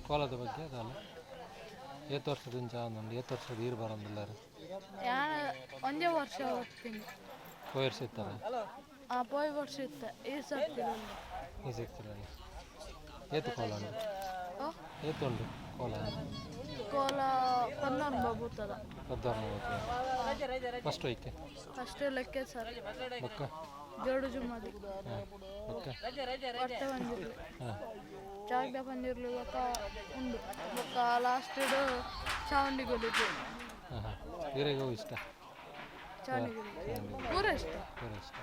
ಕೋಲದ ಬಗ್ಗೆ ಅದಲ್ಲ ಏತ್ತು ವರ್ಷದಿಂದ ಒಂದು ಏತ್ತು ವರ್ಷದ ನೀರು ಬರೋದಿಲ್ಲ ಒಂದೇ ವರ್ಷ ಹೋಗ್ತೀನಿ ಪೋಯಿರ್ಸಿರ್ತಾರೆ ಪೋಯ್ ವರ್ಷ ಇತ್ತು ಈ ಸಿಗ್ತಿಲ್ಲ ಈ ಸಿಗ್ತಿಲ್ಲ ಏತು ಕೋಲ ಉಂಟು ಏತುಂಡು ಕೋಲ ಕೋಲ ಪನ್ನೊಂದು ಬಾಬುತ್ತದ ಫಸ್ಟ್ ಹೋಯ್ಕೆ ಫಸ್ಟ್ ಲೆಕ್ಕ ಸರ್ ಬೊಕ್ಕ ಜೋಡು ಜುಮ್ಮದಿ ಬೊಕ್ಕ ಹೊಟ್ಟೆ ಬಂದಿರಲಿ ಜಾಗದ ಬಂದಿರಲಿ ಬೊಕ್ಕ ಉಂಡು ಬೊಕ್ಕ ಲಾಸ್ಟ್ ಚಾವಂಡಿಗೊಲಿದ್ದು ಹಾಂ ಹಾಂ ಹೀರೆಗೂ ಇಷ್ಟ ಚಾವಂಡಿಗೊಲಿ ಪೂರ ಇಷ್ಟ ಪೂರ ಇಷ್ಟ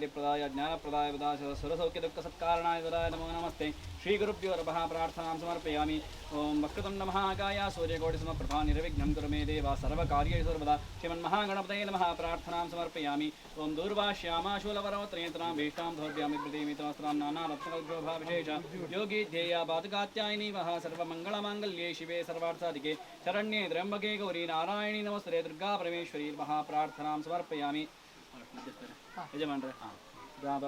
प्रदाय ज्ञानप्रदाय सुरसौख्य दुःख सत्कारणाय विदाय नमो नमस्ते श्रीगुरुभ्यो नमः प्रार्थनां समर्पयामि ओं वक्रतुण्ड महाकाय सूर्यकोटिसमप्रभा निर्विघ्नं कुरु मे देव सर्वकार्येषु सर्वदा श्रीमन्महागणपतये नमः प्रार्थनां समर्पयामि ओं दूर्वाश्यामा शूलवरवत्रयन्त्रां भीष्टां धोर्भ्यामि प्रतिमितवस्त्रां नानारत्नकल्पविशेष योगी ध्येया पादकात्यायिनी वः सर्वमङ्गलमाङ्गल्ये शिवे सर्वार्थसाधिके शरण्ये त्र्यम्बके गौरी नारायणी नमस्ते दुर्गा परमेश्वरी महाप्रार्थनां समर्पयामि ಯಜಮಾನ್ರೆ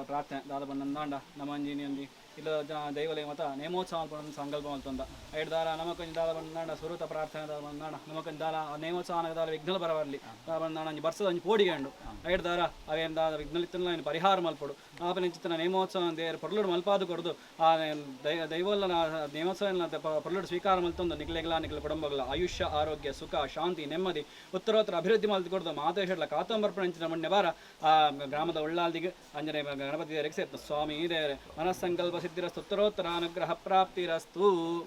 ಪ್ರಾರ್ಥನೆ ದಾದ ಬಂದಂದಾಂಡ ನಮ್ಮಂಜಿನಿ ಅಂದಿ ಇಲ್ಲ ದೈವಲಯ ಮತ ನೇಮೋತ್ಸವ ಅಲ್ಪೊಂದು ಸಂಕಲ್ಪ ಮಲ್ತೊಂದ ಐದು ದಾರ ನಮಕೊಂದು ದಾದ ಬಂದಾಂಡ ಸ್ವರೂತ ಪ್ರಾರ್ಥನೆ ದಾದ ಬಂದಾಂಡ ನಮಕೊಂದು ದಾರ ನೇಮೋತ್ಸವ ದಾದ ವಿಘ್ನಲ್ ಬರವರ್ಲಿ ಬಂದಾಂಡ ಅಂಜಿ ಬರ್ಸದ ಅಂಜಿ ಪೋಡಿಗಂಡು ಐದು ದಾರ ಅವೇನು ದಾದ ವಿಘ್ನಲಿತ್ತಲ್ಲ ಏನು ಪರಿಹಾರ ಮಲ್ಪಡು ಆಪನ ಚಿತ್ತನ ನೇಮೋತ್ಸವ ದೇವರು ಪೊರ್ಲುಡು ಮಲ್ಪಾದು ಕೊಡದು ಆ ದೈವಲ್ಲ ನೇಮೋತ್ಸವ ಪೊರ್ಲುಡು ಸ್ವೀಕಾರ ಮಲ್ತೊಂದು ನಿಗ್ಲೆಗ್ಲ ನಿಗ್ಲ ಕುಟುಂಬಗಳ ಆಯುಷ್ಯ ಆರೋಗ್ಯ ಸುಖ ಶಾಂತಿ ನೆಮ್ಮದಿ ಉತ್ತರೋತ್ತರ ಅಭಿವೃದ್ಧಿ ಮಲ್ತು ಕೊಡದು ಮಾತೇಶ್ವರ ಕಾತಂಬರ್ಪಣೆ ಅಂಚಿನ ಮೊನ್ನೆ ಬಾರ ಆ ಗ್ರಾಮದ ಉಳ್ಳಾಲ್ದಿಗೆ ಅಂಜನೆ ಗಣಪತಿ ದೇವರಿಗೆ ಸೇರ್ತು ಸ್ವಾಮಿ ದೇವರೇ ಮನಸ್ಸಂಕಲ್ಪ ಸಿದ್ಧಿರಸ್ತು ಉತ್ತರೋತ್ತರ ಅನುಗ್ರಹ ಪ್ರಾಪ್ತಿರಸ್ತು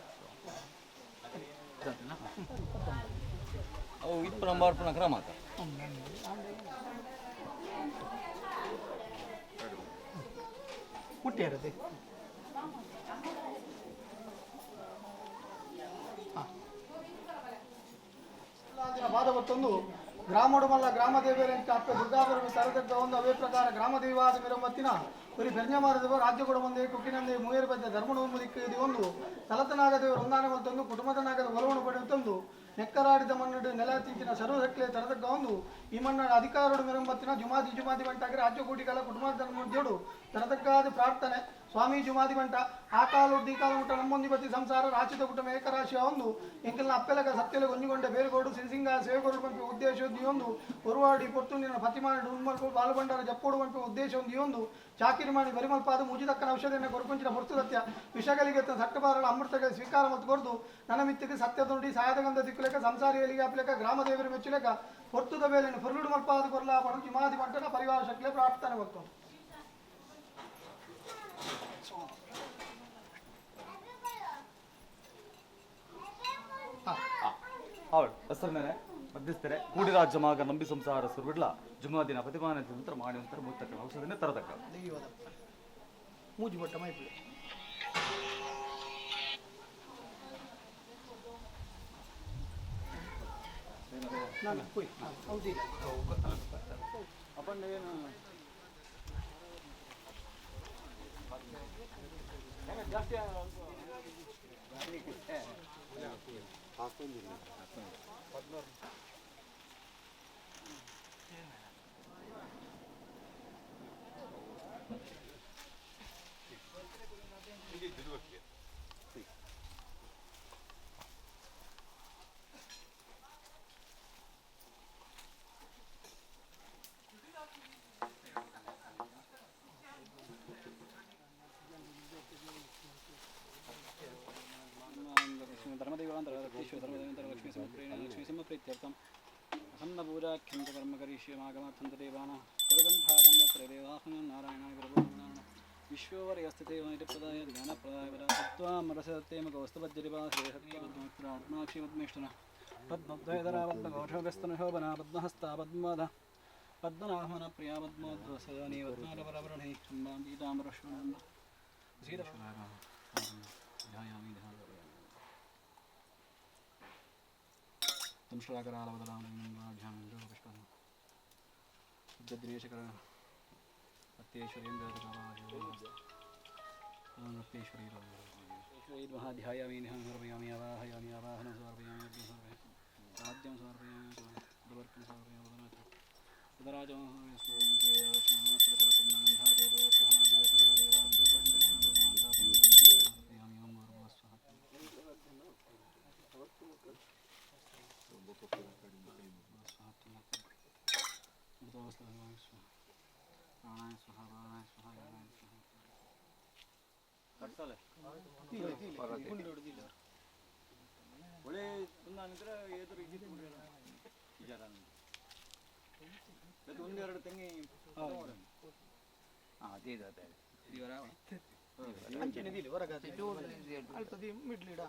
ಅವು ಇಪ್ಪರಂಬರ್ಪಣ ಕ್ರಮ ಮುಟ್ಟಿರದೆ ಬಾಧವತ್ತೊಂದು ಗ್ರಾಮಡುಮಲ್ಲ ಗ್ರಾಮದೇವರಂತ ಅಪ್ಪ ದುರ್ಗಾಪುರ ಸರದಕ್ಕ ಒಂದು ಅವೇ ಪ್ರಕಾರ ಗ್ರಾಮದೇವಾದ ಮಿರಮತ್ತಿನ ഒരു പെരിഞ്ഞമാരദേവ രാജ്യകുടമന്തെ കുക്കിനಂದೆ ಮೂಯರು ಬದ್ದ ಧರ್ಮಡು ಮುದಿಕ್ಕಿದೆ ಒಂದು ತಲತನಾಗದೇವರು ಒಂದಾನೆ ಬಂತೊಂದು ಕುಟುಂಬದನಾಗದ ಒಲವಣು ಪಡೆಯುತ್ತೊಂದು ನೆಕ್ಕರಾಡಿದ ಮಣ್ಣು ನೆಲ ತಿಂಚಿನ ಸರ್ವಸಕ್ಲೆ ತರದಕ್ಕ ಒಂದು ಈ ಮಣ್ಣ ಅಧಿಕಾರಡು ಮಿರಂಬತ್ತಿನ ಜುಮಾದಿ ಬಂಟಾಗಿ ರಾಜ್ಯ ಕೂಟಿಕಲ ಕುಟುಂಬದ ಧರ್ಮೋದ್ಯೋಡು ತರದಕ್ಕಾದ ಪ್ರಾರ್ಥನೆ ಸ್ವಾಮಿ ಜುಮಾದಿ ಬಂಟ ಆ ಕಾಲು ದಿ ಕಾಲು ಮುಟ್ಟ ನಮ್ಮೊಂದಿ ಬತ್ತಿ ಸಂಸಾರ ರಾಚಿತ ಕುಟುಂಬ ಏಕರಾಶಿಯ ಒಂದು ಎಂಕಲ್ನ ಅಪ್ಪೆಲಗ ಸತ್ಯಲ ಗೊಂಜಿಗೊಂಡೆ ಬೇರುಗೋಡು ಸಿರಿಸಿಂಗ ಸೇವೆಗೋಡು ಬಂಪೆ ಉದ್ದೇಶೋದ್ದಿ ಒಂದು ಒರುವಾಡಿ ಪೊರ್ತುಂಡಿನ ಪತಿಮಾಡಿ ಉನ್ಮಲ್ಪು ಬಾಲುಬಂಡಾರ ಜಪ್ಪೋಡು ಬಂಪೆ ಉದ್ದೇಶ ಒಂದು ಒಂದು ಚಾಕಿರಿ ಮಾಡಿ ಬರಿಮಲ್ಪಾದ ಮುಜಿದಕ್ಕನ ಔಷಧಿಯನ್ನು ಕೊರಕೊಂಚಿನ ಹೊರತು ಸತ್ಯ ವಿಷಗಳಿಗೆ ಸಟ್ಟಬಾರಳ ಅಮೃತಗಳಿಗೆ ಸ್ವೀಕಾರ ಮತ್ತು ಕೊರದು ನನ್ನ ಮಿತ್ತಿಗೆ ಸತ್ಯ ನುಡಿ ಸಾಯದಗಂಧ ದಿಕ್ಕುಲೆಕ್ಕ ಸಂಸಾರಿಯಲಿಗೆ ಅಪ್ಲೆಕ್ಕ ಗ್ರಾಮದೇವರ ಮೆಚ್ಚುಲೆಕ್ಕ ಹೊರ್ತುದ ಬೇಲೆಯನ್ನು ಫುರ್ಲುಡು ಮಲ್ಪಾದ ಕೊರಲ ಪಡು ಜುಮಾದಿ ಬಂಟನ ಪರಿವಾರ ಶಕ್ಲೆ ಪ್ರಾರ್ಥನೆ ಬರ್ತು ಅವಳು ಹೆಸರು ಮೇಲೆ ಮಧ್ಯಸ್ಥರೆ ಕೂಡಿ ರಾಜ್ಯಮಾಗ ನಂಬಿ ಸಂಸಾರ ಸುರುಬಿಡ್ಲ ಜುಮಾದಿನ ಪ್ರತಿಮಾನ ನಂತರ ಮಾಡಿ ನಂತರ ಮುತ್ತಕ್ಕ ಔಷಧಿನೇ ತರತಕ್ಕ ಮೂಜಿ ಬಟ್ಟ ಮೈಪು ನಾನು ಹೋಯ್ ಹೌದಿಲ್ಲ ಅಪ್ಪಣ್ಣ ಏನು ಜಾಸ್ತಿ ಧರ್ಮದೇವಾಂತರ ಲಕ್ಷ್ಮೀ ಸಿಂಹಪ್ರೀತ್ಯರ್ಥಂ ಅಸನ್ನಪೂಜಾಖ್ಯಂತ ಕರ್ಮ ಕರಿಷ್ಯಮಾಗಮಾರ್ಥಂತ ದೇವಾನ ಕುರುಗಂಧಾರಂಭ ಪ್ರದೇವಾಹನ ನಾರಾಯಣ ಗುರುನಾರಾಯಣ ವಿಶ್ವವರ್ಯಸ್ಥಿತೇ ನಿರಪ್ರದಾಯ ಜ್ಞಾನಪ್ರದಾಯ ತತ್ವಾಮರಸತ್ತೇಮಕ ವಸ್ತುಪಜ್ಜರಿಭಾ ಶ್ರೀಹತ್ಮಾಕ್ಷಿಪದ್ಮೇಷ್ಟನ ಪದ್ಮದ್ವೈಧರ ಪದ್ಮಘೋಷವ್ಯಸ್ತನುಶೋಭನ ಪದ್ಮಹಸ್ತ ಪದ್ಮದ ಪದ್ಮನಾಭನ ಪ್ರಿಯ ಪದ್ಮೋದ್ವಸದನಿ ಪದ್ಮಾರವರವರಣೆ ಅಂಬಾಂ ಪೀತಾಂಬರಶ್ವನಂದ ಧ್ಯಾಯಾಮಿ ಧ್ಯಾನ ತಂಶ್ರಾಕರಾಲವದರಾಮೃಷ್ಟೇಶ್ವರ ಅತ್ಯೇಶ್ವರೀಂದ್ರೇಶ್ವರೀ ಮಹಾಧ್ಯಾಯಾಮಿ ಧ್ಯಾನ ಸಮರ್ಪಯಾಮಿ ಆವಾಹಯಾಮಿ ಆವಾಹನ ಸಮರ್ಪಯಾಮಿ ಒಳ್ಳೆ ಅಂದ್ರೆ ಎದುರು ಒಂದೆರಡು ತೆಂಗಿ ಮಿಡ್ಲಿಡ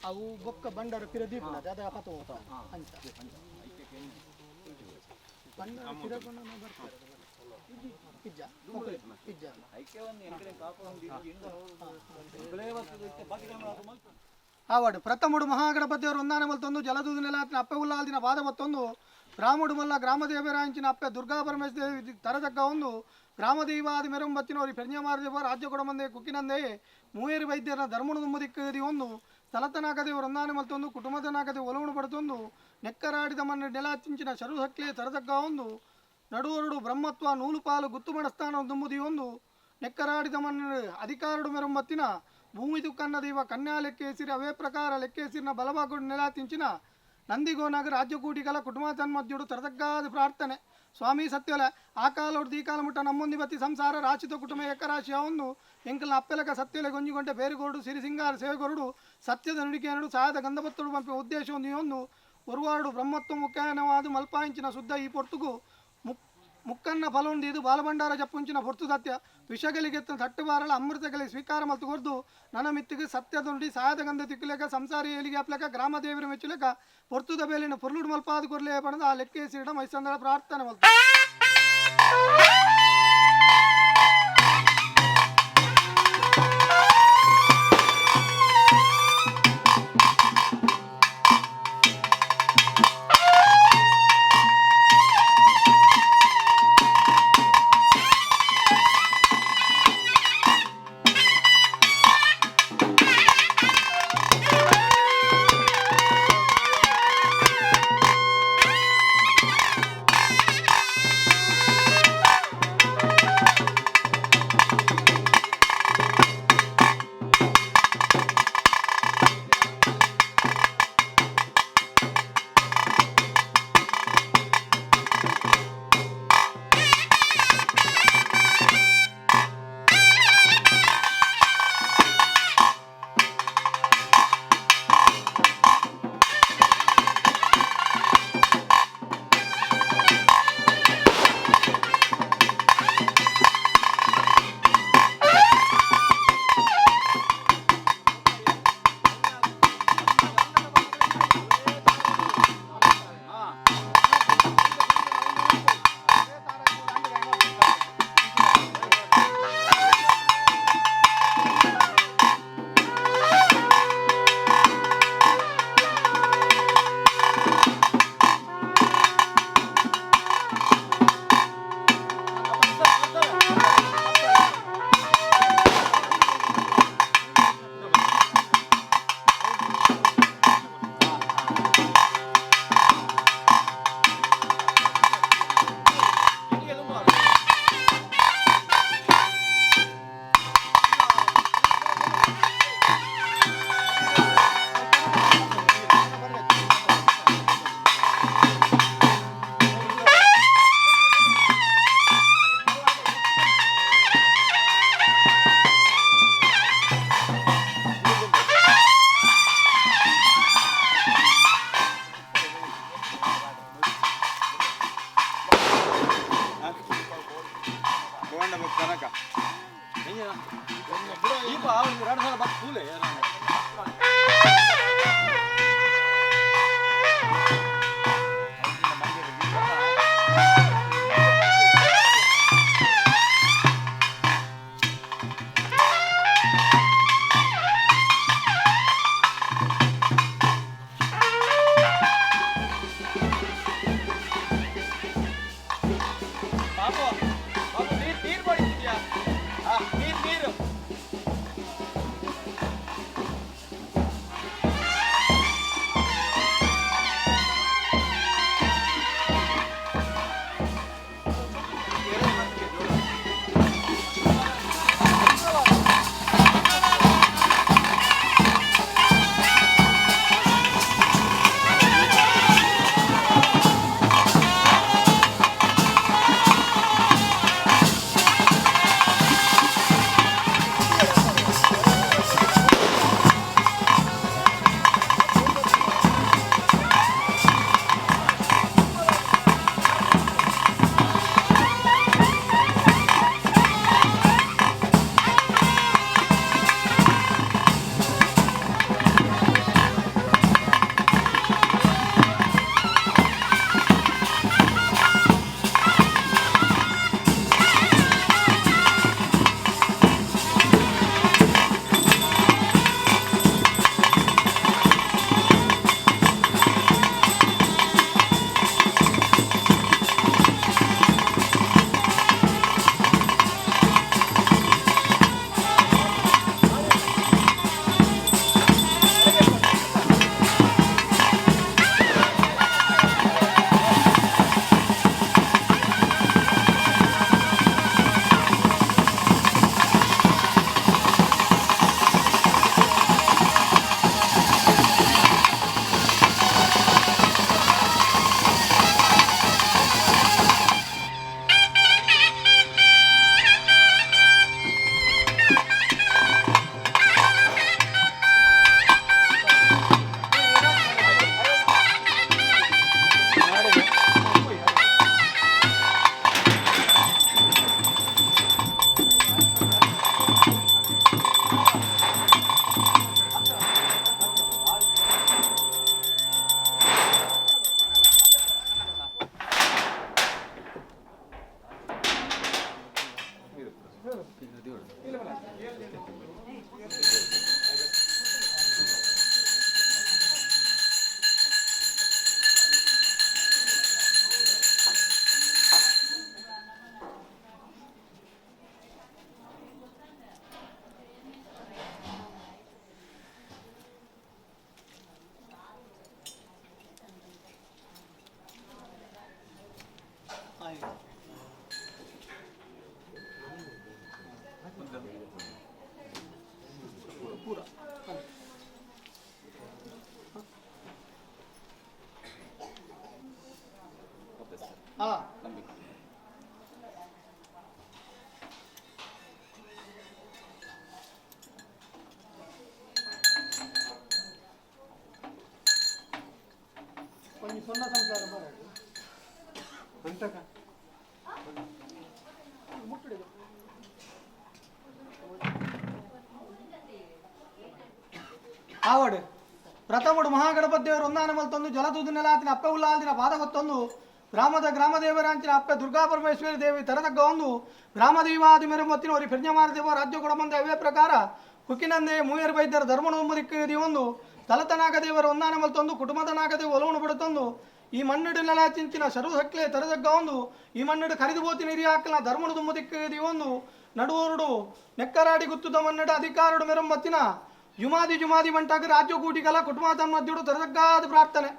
ಅವು ಬೊಕ್ಕ ಬಂಡಾರ ಪಿರ ದೀಪನ ಅದ ಪತ ಹೋಗ್ತಾ ಅಂತ ಬಂಡಾರ ಪಿರ ಬಂಡ ಬರ್ತಾರೆ ಪಿಜ್ಜಾ ಪಿಜ್ಜಾ ಆವಾಡು ಪ್ರಥಮುಡು ಮಹಾಗಣಪತಿಯವರು ಒಂದಾನೆ ಮಲ್ತೊಂದು ಜಲದೂದು ನೆಲಾತಿನ ಅಪ್ಪೆ ಉಲ್ಲಾಲ್ದಿನ ಪಾದ ಮತ್ತೊಂದು ರಾಮುಡು ಮಲ್ಲ ಗ್ರಾಮದೇವರಾಂಚಿನ ಅಪ್ಪೆ ದುರ್ಗಾ ಪರಮೇಶ್ವರಿ ತರದಕ್ಕ ಒಂದು ಗ್ರಾಮದೈವಾದಿ ಮೆರಂಬತ್ತಿನವರಿ ಪೆರ್ഞ്ഞമാർದೇವ ರಾಜ್ಯ ಕೊಡಮಂದೆ ಕುಕ್ಕಿನಂದೆ ಮೂಯೇರಿ ವೈದ್ಯರ ಧರ್ಮಣದ ಮುದಿಕ್ಕದಿ ಒಂದು ತಲತನಾಗದೇವರು ಒಂದಾನೆ ಮಲ್ತೊಂದು ಕುಟುಂಬದನಾಗದೆ ಒಲವಣು ಪಡೆದೊಂದು ನೆಕ್ಕರಾಡಿದ ಮಣ್ಣು ನೆಲಾಚಿಂಚಿನ ಶರು ಹಕ್ಲೆ ತರದಕ್ಕ ಒಂದು ನಡುವರಡು ಬ್ರಹ್ಮತ್ವ ನೂಲುಪಾಲು ಗುತ್ತು ಮಡಸ್ಥಾನ ದುಂಬುದಿ ಒಂದು ನೆಕ್ಕರಾಡಿದ ಮಣ್ಣು ಅಧಿಕಾರಡು ಮೆರಂಬತ್ತಿನ ಭೂಮಿ ದುಕ್ಕನ್ನ ದೈವ ಕನ್ಯಾ ಲೆಕ್ಕೇಸಿರಿ ಅವೇ ಪ್ರಕಾರ ಲೆಕ್ಕೇಸಿರಿನ ಬಲಭಾಗಡು ನೆಲಾತಿಂಚಿನ ನಂದಿಗೋನಾಗ ರಾಜ್ಯಕೂಟಿಗಳ ಕುಟುಂಬ ತನ್ಮಧ್ಯುಡು ತರದಕ್ಕಾದ ಪ್ರಾರ್ಥನೆ ಸ್ವಾಮಿ ಸತ್ಯಲ ಆ ಕಾಲೊಡ್ದು ಈ ಕಾಲ ಮುಟ್ಟ ನಮ್ಮೊಂದಿ ಬತ್ತಿ ಸಂಸಾರ ರಾಶಿತ ಕುಟುಂಬ ಏಕರಾಶಿಯ ಒಂದು ಎಂಕಲ ಅಪ್ಪೆಲಕ ಸತ್ಯಲೆ ಗೊಂಜಿಗೊಂಡೆ ಬೇರುಗೋಡು ಸಿರಿ ಸಿಂಗಾರ ಸೇವೆಗೊರಡು ಸತ್ಯದ ನುಡಿಕೆ ನಡು ಸಾಯದ ಗಂಧಪತ್ತಡು ಪಂಪೆ ಉದ್ದೇಶ ಒಂದು ಒರುವಾಡು ಬ್ರಹ್ಮತ್ವ ಮುಖ್ಯನವಾದ ಮಲ್ಪಾಂಚಿನ ಶುದ್ಧ ಈ ಪೊರ್ತುಗು ಮುಕ್ಕನ್ನ ಫಲೊಂದು ಇದು ಬಾಲಭಂಡಾರ ಜಪ್ಪುಂಚಿನ ಪೊರ್ತು ಸತ್ಯ ವಿಷಗಳಿಗೆತ್ತ ತಟ್ಟುಬಾರಳ ಅಮೃತಗಳಿಗೆ ಸ್ವೀಕಾರ ಮತ್ತು ಕೊರ್ದು ನನ್ನ ಮಿತ್ತಿಗೆ ಸತ್ಯದ ನುಡಿ ಸಾಯದ ಗಂಧ ತಿಕ್ಕಲೇಕ ಸಂಸಾರಿ ಏಲಿಗೆ ಅಪ್ಲಕ ಗ್ರಾಮ ದೇವರ ಮೆಚ್ಚಲೇಕ ಪೊರ್ತುದ ಬೇಲಿನ ಪೊರ್ಲುಡು ಮಲ್ಪಾದ ಕೊರ್ಲೇ ಪಡೆದ ಆ ಲೆಕ್ಕೆ ಸೀಡ ಮೈಸಂದಳ ಪ್ರಾರ್ಥನೆ ಮಲ್ತ ಆವಡ್ ಪ್ರಥಮಡು ಮಹಾಗಣಪತಿ ದೇವರು ಒಂದಾನಮಲ್ ತಂದು ಜಲದೂದು ನೆಲಾತಿನ ಅಪ್ಪೆ ಉಲ್ಲಾಲ್ದಿನ ಪಾದ ಹೊತ್ತೊಂದು ಗ್ರಾಮದೇವರಾಂಚಿನ ಅಪ್ಪೆ ದುರ್ಗಾ ಪರಮೇಶ್ವರಿ ದೇವಿ ತರದಗ್ಗ ಒಂದು ಗ್ರಾಮದೈವಾದಿ ಮೆರುಮತ್ತಿನ ಅವರಿ ಪ್ರಜ್ಞಮಾರದೇವ ರಾಜ್ಯ ಕೊಡಮಂದೆ ಅವೇ ಪ್ರಕಾರ ಕುಕ್ಕಿನಂದೆ ಮೂಯರ್ ಬೈದ್ಯರ ಧರ್ಮಣೊಂಬುದಿಕ್ಕಿ ಒಂದು ತಲತನಾಗ ದೇವರ ಒಂದಾನಮಲ್ ತಂದು ಕುಟುಂಬದ ನಾಗದೇವ ಒಲವನು ಬಿಡುತ್ತಂದು ಈ ಮಣ್ಣಿಡು ನೆಲ ಚಿಂಚಿನ ಸರ್ವಸಕ್ಲೆ ತರದಗ್ಗ ಒಂದು ಈ ಮಣ್ಣಿಡು ಕರಿದು ಬೋತಿನ ಹಿರಿಯ ಹಾಕಲ ಧರ್ಮಣ ದುಮ್ಮದಿಕ್ಕಿ ಒಂದು ನಡುವರುಡು ನೆಕ್ಕರಾಡಿ ಗುತ್ತುದ ಮನ್ನಡ ಅಧಿಕಾರಡು ಮೆರುಮತ್ತಿನ ಜುಮಾದಿ ಮಂಟಾಗ ರಾಜ್ಯ ಕೂಟಿಗಲ ಕುಟುಂಬ ಮಧ್ಯಡು ತರದಗ್ಗಾದ ಪ್ರಾರ್ಥನೆ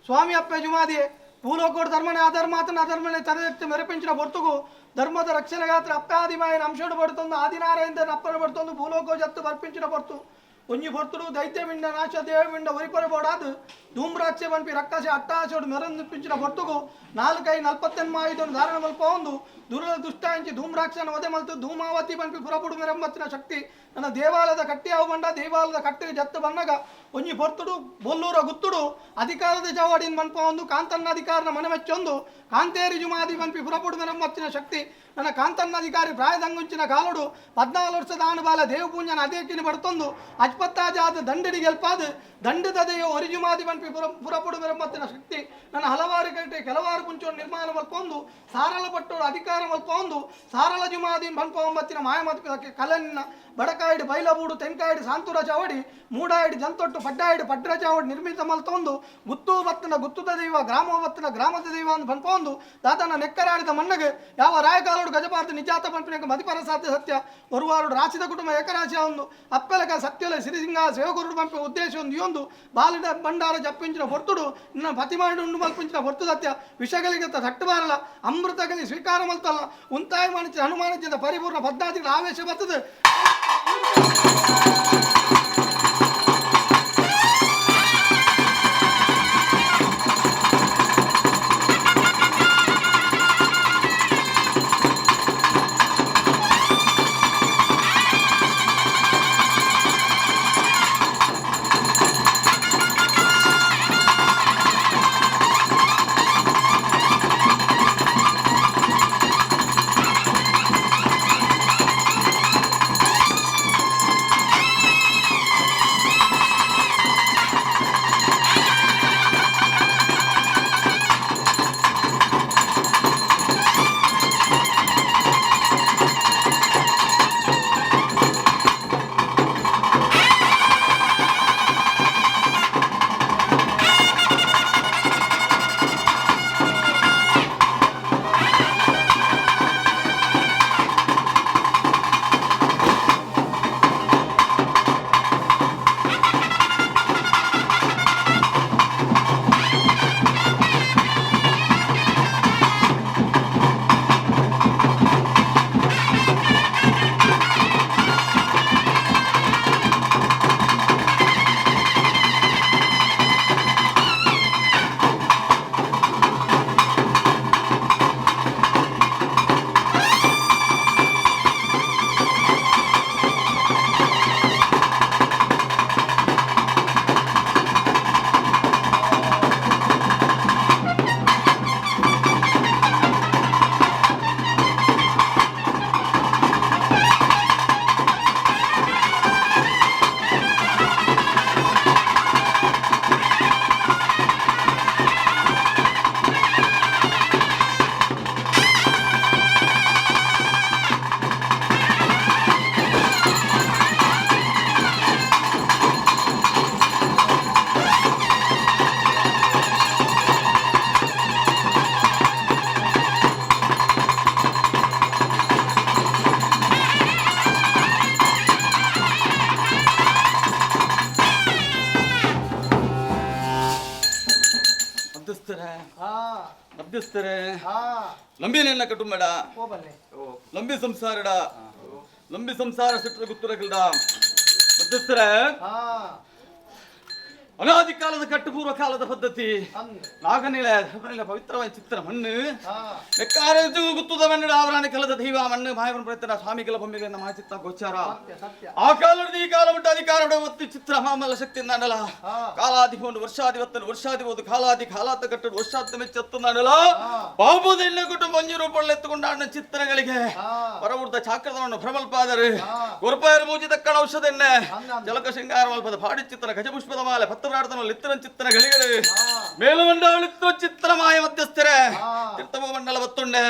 ಸ್ವಾಮಿ ಅಪ್ಪೆ ಜುಮಾದಿಯೇ ಭೂಲೋಕೋಡು ಧರ್ಮನೆ ಅಧರ್ಮಾತನ ಅಧರ್ಮನೆ ತರದೆತ್ತಿ ಮೆರಪಿಂಚಿನ ಬೊರ್ತುಗು ಧರ್ಮದ ರಕ್ಷಣೆಗಾತ್ರ ಅಪ್ಪಾದಿಮಾಯನ ಅಂಶಡು ಬಡ್ತೊಂದು ಆದಿನಾರಾಯಣ ಅಪ್ಪನ ಬಡ್ತೊಂದು ಭೂಲೋಕೋ ಜತ್ತು ಬರ್ಪಿಂಚಿನ ಬೊರ್ತು ಒಂಜಿ ಬೊರ್ತುಡು ದೈತ್ಯಮಿಂಡ ನಾಶ ದೇವಮಿಂಡ ಒರಿಪರ ಬೋಡಾದು ಧೂಮ್ರಾಚ್ಯ ಬನ್ಪಿ ರಕ್ತಾಸೆ ಅಟ್ಟಾಸೋಡು ಮೆರಂದು ಪಿಂಚಿನ ಬೊರ್ತುಗು 4 ಕೈ 40 ಮಾಯಿದೊಂದು ಧಾರಣ ಮಲ್ಪ ಒಂದು ದುರ್ಲ ದುಷ್ಟಾಂಚಿ ಧೂಮ್ರಾಕ್ಷನ ವಧೆ ಮಲ್ತು ಧೂಮಾವತಿ ಪಂಪಿ ಪುರಪುಡು ಮೆರಂಬತ್ತಿನ ಶಕ್ತಿ ನನ್ನ ದೇವಾಲಯದ ಕಟ್ಟಿಯಾವು ಬಂಡ ದೇವಾಲಯದ ಕಟ್ಟಿಗೆ ಜತ್ತು ಬನ್ನಗ ಒಂಜಿ ಪೊರ್ತುಡು ಬೊಲ್ಲೂರ ಗುತ್ತುಡು ಅಧಿಕಾರದ ಜವಾಡಿನ ಮನ್ಪ ಒಂದು ಕಾಂತನ್ನ ಅಧಿಕಾರನ ಮನೆ ಮೆಚ್ಚೊಂದು ಕಾಂತೇರಿ ಜುಮಾದಿ ಪಂಪಿ ಪುರಪುಡು ಮೆರಂಬತ್ತಿನ ಶಕ್ತಿ ನನ್ನ ಕಾಂತನ್ನ ಅಧಿಕಾರಿ ಪ್ರಾಯದಂಗುಂಚಿನ ಕಾಲುಡು 14 ವರ್ಷದ ಆನುಬಾಲ ದೇವಪೂಂಜನ ಅದೇಕಿನ ಬಡ್ತೊಂದು ಅಜ್ಪತ್ತಾಜಾದ ದಂಡಡಿ ಗೆಲ್ಪಾದ ದಂಡದದೆಯೋ ಒರಿಜುಮಾದಿ ಪಂಪಿ ಪುರಪುಡು ಮೆರಂಬತ್ತಿನ ಶಕ್ತಿ ನನ್ನ ಹಲವಾರು ಗಂಟೆ ಕೆಲವಾರು ಕುಂಚೋಡು ನಿರ್ಮಾಣ ಮಲ್ಪೊಂದು ಸಾರಳ ಪಟ್ಟೋಡು ಅಧಿಕಾರ ಮಲ್ಪೊಂದು ಸಾರಳ ಜುಮಾದಿ ಪಂಪ ಒಂಬತ್ತಿನ ಮಾಯಮತಿ ಕಲನಿನ ಬಡಕಾಯಿಡು ಬೈಲಬೂಡು ತೆಂಕಾಯಿಡು ಸಾಂತೂರ ಚಾವಡಿ ಮೂಡಾಯಿಡು ಜಂತೊಟ್ಟು ಪಡ್ಡಾಯಿಡು ಪಡ್ರ ಚಾವಡಿ ನಿರ್ಮಿತ ಮಲ್ತೊಂದು ಗುತ್ತು ಬತ್ತನ ಗುತ್ತುದ ದೈವ ಗ್ರಾಮ ಬತ್ತನ ಗ್ರಾಮದ ದೈವ ಅಂತ ಪಂಪೊಂದು ದಾತನ ನೆಕ್ಕರಾಡಿದ ಮಣ್ಣಗೆ ಯಾವ ರಾಯಕಾಲೋಡು ಗಜಪಾರ್ಥ ನಿಜಾತ ಪಂಪಿನ ಮದಿಪರ ಸಾಧ್ಯ ಸತ್ಯ ಒರುವಾರುಡು ರಾಶಿದ ಕುಟುಂಬ ಏಕರಾಶಿ ಒಂದು ಅಪ್ಪೆಲಕ ಸತ್ಯಲ ಸಿರಿಸಿಂಗ ಸೇವಕರುಡು ಪಂಪೆ ಉದ್ದೇಶ ಒಂದು ಇಯೊಂದು ಬಾಲಿಡ ಬಂಡಾರ ಜಪ್ಪಿಂಚಿನ ಹೊರ್ತುಡು ಇನ್ನ ಪತಿಮಾಡಿ ಉಂಡು ಮಲ್ಪಿಂಚಿನ ಹೊರ್ತು ಸತ್ಯ ವಿಷಗಳಿಗೆ ತಟ್ಟು ಬಾರಲ್ಲ ಅಮೃತಗಲಿ ಸ್ವೀಕಾರ ಮಲ್ತಲ್ಲ ಉಂತಾಯಿ ಮಾಡಿಸಿದ ಹನುಮಾನಿಸಿದ ಪರಿಪೂರ್ಣ ಪದ್ಮಾತಿಗಳ ಆವೇಶ ಬರ್ತದೆ. ಮಧ್ಯಸ್ಥರೇ ಲಂಬಿನೆಲ್ಲ ಕಟುಂಬಡ ಲಂಬಿ ಸಂಸಾರಡ ಲಂಬಿ ಸಂಸಾರ ಸಿಟ್ಟ ಗುತ್ತುರಗಲ್ಡ ಮಧ್ಯಸ್ಥರೇ ಅನಾದಿ ಕಾಲದ ಕಟ್ಟುಪೂರ್ವ ಕಾಲದ ಪದ್ಧತಿ ನಾಗನಿಲ ಪವಿತ್ರವಾದ ಚಿತ್ರ ಮಣ್ಣು ನೆಕ್ಕಾರದು ಗುತ್ತುದ ಮಣ್ಣು ಆವರಣ ಕಲದ ದೈವ ಮಣ್ಣು ಮಾಯವನ ಪ್ರಯತ್ನ ಸ್ವಾಮಿಗಳ ಬೊಮ್ಮೆಗೆ ನಮ್ಮ ಚಿತ್ತ ಗೋಚಾರ ಆ ಕಾಲದ ಈ ಕಾಲ ಬಿಟ್ಟು ಅಧಿಕಾರ ಒತ್ತಿ ಚಿತ್ರ ಮಾಮಲ ಶಕ್ತಿ ನಾಡಲ ಕಾಲಾದಿ ಒಂದು ವರ್ಷಾದಿ ಒಂದು ಕಾಲಾದಿ ಕಾಲಾತ ಕಟ್ಟಡು ವರ್ಷಾದ ಮೆಚ್ಚತ್ತು ನಾಡಲ ಬಾಬುದೆಲ್ಲ ಕುಟುಂಬ ಮಂಜು ರೂಪಳೆತ್ತುಕೊಂಡ ಚಿತ್ರಗಳಿಗೆ ಹೊರಬುಡ್ದ ಚಾಕ್ರದವನ್ನು ಭ್ರಮಲ್ಪಾದರು ಗುರುಪಾಯರು ಮೂಜಿ ತಕ್ಕಣ ಔಷಧೆನ್ನೆ ಜಲಕ ಶೃಂಗಾರ ಮಲ್ಪದ ಪಾಡಿ ಚಿತ್ರ ಗಜಪುಷ್ಪದ ಮಾಲೆ ಪತ್ತು ಪ್ರಾರ್ಥನೆ ಲಿತ್ತನ ಚಿತ್ರ ಗಳಿಗಳು ಮೇಲುಮಂಡಲಿತ್ತು ಚಿತ್ರ ಮಾಯ ಮಧ್ಯಸ್ಥರೇ ತೀರ್ಥಮ ಮಂಡಲ ಬತ್ತುಂಡೆ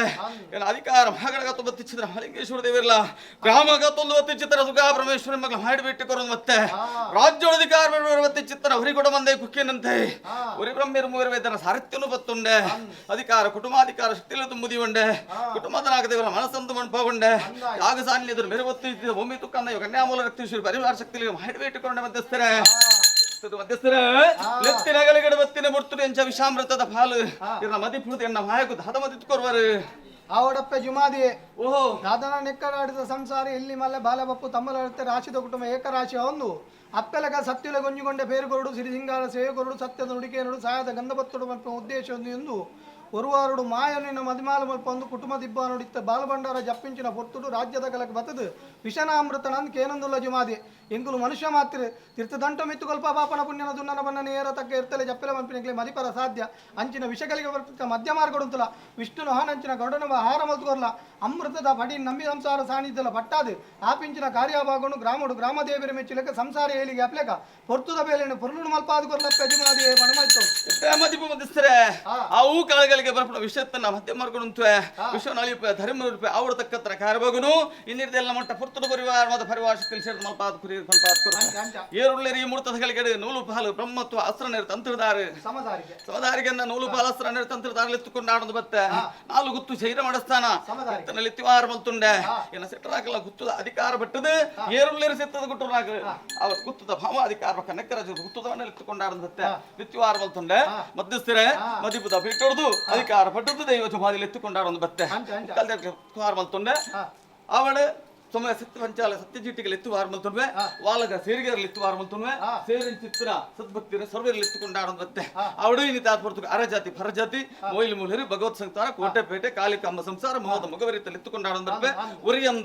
ಏನ ಅಧಿಕಾರ ಮಹಾಗಣಗ ತೊಂಬತ್ತಿ ಚಿತ್ರ ಮಲಿಂಗೇಶ್ವರ ದೇವಿರಲ್ಲ ಗ್ರಾಮಗ ತೊಂಬತ್ತಿ ಚಿತ್ರ ಸುಖಾ ಪರಮೇಶ್ವರ ಮಗಳ ಮಾಡಿಬಿಟ್ಟು ಕೊರೋದು ಮತ್ತೆ ರಾಜ್ಯೋಳ ಅಧಿಕಾರ ಚಿತ್ರ ಹೊರಿಕೊಡ ಮಂದೆ ಕುಕ್ಕಿನಂತೆ ಹೊರಿ ಬ್ರಹ್ಮೇರು ಮೂವರು ವೇದನ ಸಾರಥ್ಯನು ಬತ್ತುಂಡೆ ಅಧಿಕಾರ ಕುಟುಂಬಾಧಿಕಾರ ಶಕ್ತಿಯಲ್ಲಿ ತುಂಬುದಿವಂಡೆ ಕುಟುಂಬದನಾಗ ದೇವರ ಮನಸ್ಸಂದು ಮಣ್ಪಗೊಂಡೆ ಯಾಗ ಸಾನ್ಯ ಮೇರೆ ಒತ್ತಿ ಭೂಮಿ ತುಕ್ಕಂದ ಕನ್ಯಾಮೂಲ ರಕ್ತ ಪರಿವಾರ ಶಕ್ತಿಯಲ್ಲಿ ಮಾಡಿಬಿಟ್ಟುಕೊಂಡೆ ಮಧ್ಯಸ್ಥರೇ ಮಧ್ಯಸ್ಥರೇ ಲೆತ್ತಿನಗಲಿಗಡೆ ಬತ್ತಿನ ಮುರ್ತುಡು ಎಂಚ ವಿಷಾಮೃತದ ಪಾಲು ಇರ್ನ ಮದಿಪುದು ಎನ್ನ ಮಾಯಕು ದಾದ ಮದಿತ್ಕೊರ್ವರು ಆವಡಪ್ಪೆ ಜುಮಾದಿ ಓಹೋ ದಾದನ ನೆಕ್ಕರಾಡಿದ ಸಂಸಾರ ಇಲ್ಲಿ ಮಲ್ಲೆ ಬಾಲಬಪ್ಪು ತಮ್ಮಲತ್ತೆ ರಾಶಿದ ಕುಟುಂಬ ಏಕರಾಶಿಯ ಒಂದು ಅಪ್ಪೆಲಗ ಸತ್ಯುಲೆ ಗೊಂಜುಗೊಂಡೆ ಬೇರುಗೊರಡು ಸಿರಿಸಿಂಗಾರ ಸೇವೆಗೊರಡು ಸತ್ಯದ ನುಡಿಕೆ ನಡು ಸಾಯದ ಗಂಧಬತ್ತುಡು ಮತ್ತು ಉದ್ದೇಶ ಎಂದು ಒರುವಾರುಡು ಮಾಯನಿನ ಮದಿಮಾಲ ಮಲ್ಪ ಒಂದು ಕುಟುಂಬ ದಿಬ್ಬ ನುಡಿತ್ತ ಬಾಲಭಂಡಾರ ಜಪ್ಪಿಂಚಿನ ಪೊರ್ತುಡು ರಾಜ್ಯದ ಕಲಕ್ಕೆ ಬತ್ತದು ವಿಷನಾಮೃತ ನಂದು ಕೇನೊಂದುಲ್ಲ ಜುಮಾದಿ ಎಂಗುಲು ಮನುಷ್ಯ ಮಾತ್ರ ತೀರ್ಥದಂಟ ಮಿತ್ತು ಕಲ್ಪ ಪಾಪನ ಪುಣ್ಯನ ದುನ್ನನ ಬಣ್ಣನ ಏರ ತಕ್ಕ ಇರ್ತಲೆ ಜಪ್ಪೆಲೆ ಮಲ್ಪಿನಕ್ಲೆ ಮದಿಪರ ಸಾಧ್ಯ ಅಂಚಿನ ವಿಷಗಳಿಗೆ ಬರ್ತಿದ್ದ ಮಧ್ಯ ಮಾರ್ಗಡುಂತಲ ವಿಷ್ಣುನು ಹಾನಂಚಿನ ಗೌಡನ ಆಹಾರ ಮಲ್ತುಕೊರ್ಲ ಅಮೃತದ ಪಡಿ ನಂಬಿ ಸಂಸಾರ ಸಾನಿದ್ದಲ ಪಟ್ಟಾದು ಆಪಿಂಚಿನ ಕಾರ್ಯಭಾಗನು ಗ್ರಾಮಡು ಗ್ರಾಮದೇವರ ಮೆಚ್ಚಿಲಕ ಸಂಸಾರ ಏಳಿಗೆ ಅಪ್ಲೇಕ ಪೊರ್ತುದ ಬೇಲೆನು ಪೊರ್ಲುಡು ಮಲ್ಪಾದು ಕೊರ್ಲ ಪೆಜಮಾದಿ ಮಣಮಾಯ್ತು ಮದಿಪು ಮದಿಸ್ತಾರೆ ಅವು ಕಾಲಗಳಿಗೆ ಬರ್ಪಡ ವಿಷಯತ್ತನ್ನ ಮಧ್ಯ ಮಾರ್ಗಡುಂತುವೆ ವಿಶ್ವ ನಲಿಪೆ ಧರ್ಮ ರೂಪೆ ಅವರ ತಕ್ಕತ್ರ ಕಾರ್ಯಭಾಗನು ಇನ್ನಿರ್ದೆಲ್ಲ ಮಟ್ಟ ಪುರ್ತುಡು ಪರಿವಾರ ಮತ ಪರಿವಾರ ಶಕ್ತಿ ಸೇರಿದ ಮಲ್ಪಾದ ಕುರಿ ಏರುಳ್ಳೆರಿ ಮೂರ್ತಗಳಿಗೆ ನೂಲು ಪಾಲು ಬ್ರಹ್ಮತ್ವ ಅಸ್ತ್ರ ನೀರು ತಂತ್ರದಾರು ಸಮದಾರಿಗೆನ್ನ ನೂಲು ಪಾಲು ಅಸ್ತ್ರ ನೀರು ತಂತ್ರದಾರು ಎತ್ತುಕೊಂಡು ಆಡೋದು ಬತ್ತೆ ನಾಲು ಗುತ್ತು ಶೈರ ಮಾಡಿಸ್ತಾನ ನಲ್ಲಿ ತಿವಾರ ಮಲ್ತುಂಡೆ ಏನ ಸೆಟ್ಟರಾಕಲ್ಲ ಗುತ್ತದ ಅಧಿಕಾರ ಬಟ್ಟದು ಏರುಳ್ಳೆರಿ ಸೆತ್ತದ ಗುಟ್ಟರಾಗ ಅವ್ರ ಗುತ್ತದ ಭಾವ ಅಧಿಕಾರ ಬಕ್ಕ ನೆಕ್ಕರಾಜ ಗುತ್ತದವನ್ನ ಎತ್ತುಕೊಂಡು ಆಡೋದು ಬತ್ತೆ ನಿತ್ಯವಾರ ಮಲ್ತುಂಡೆ ಮಧ್ಯಸ್ಥರೇ ಮದಿಪುದ ಬಿಟ್ಟೊಡ್ದು ಅಧಿಕಾರ ಪಟ್ಟದ್ದು ದೈವ ಜುಮಾದಿಲಿ ಎತ್ತುಕೊಂಡು ಆಡೋದು ಬತ್ತೆ ಕಲ್ದ ಮಲ್ತುಂಡೆ ಅವಳ ಸೊಮ್ಮೆ ಪಂಚಾಲ ಸತ್ಯಜೀಟಿಗೆ ಎತ್ತು ವಾರಮಲ್ತುವೆ ವಾಲಗ ಸೇರಿಗೆರಲ್ಲಿ ಎತ್ತು ವಾರಮಲ್ತುವೆ ಸೇರಿನ ಚಿತ್ರ ಸದ್ಭಕ್ತಿರ ಸರ್ವೇರಲ್ಲಿ ಎತ್ತುಕೊಂಡು ಆಡೋದು ಬತ್ತೆ ಅವಡು ಇನಿ ತಾತ್ಪರ್ತು ಅರಜಾತಿ ಪರಜಾತಿ ಮೊಯ್ಲು ಮೂಲರಿ ಭಗವತ್ ಸಂತಾನ ಕೋಟೆಪೇಟೆ ಕಾಲಿಕಮ್ಮ ಸಂಸಾರ ಮೋಹದ ಮಗವರಿತಲ್ಲಿ ಎತ್ತುಕೊಂಡು ಆಡೋದು ಬತ್ತೆ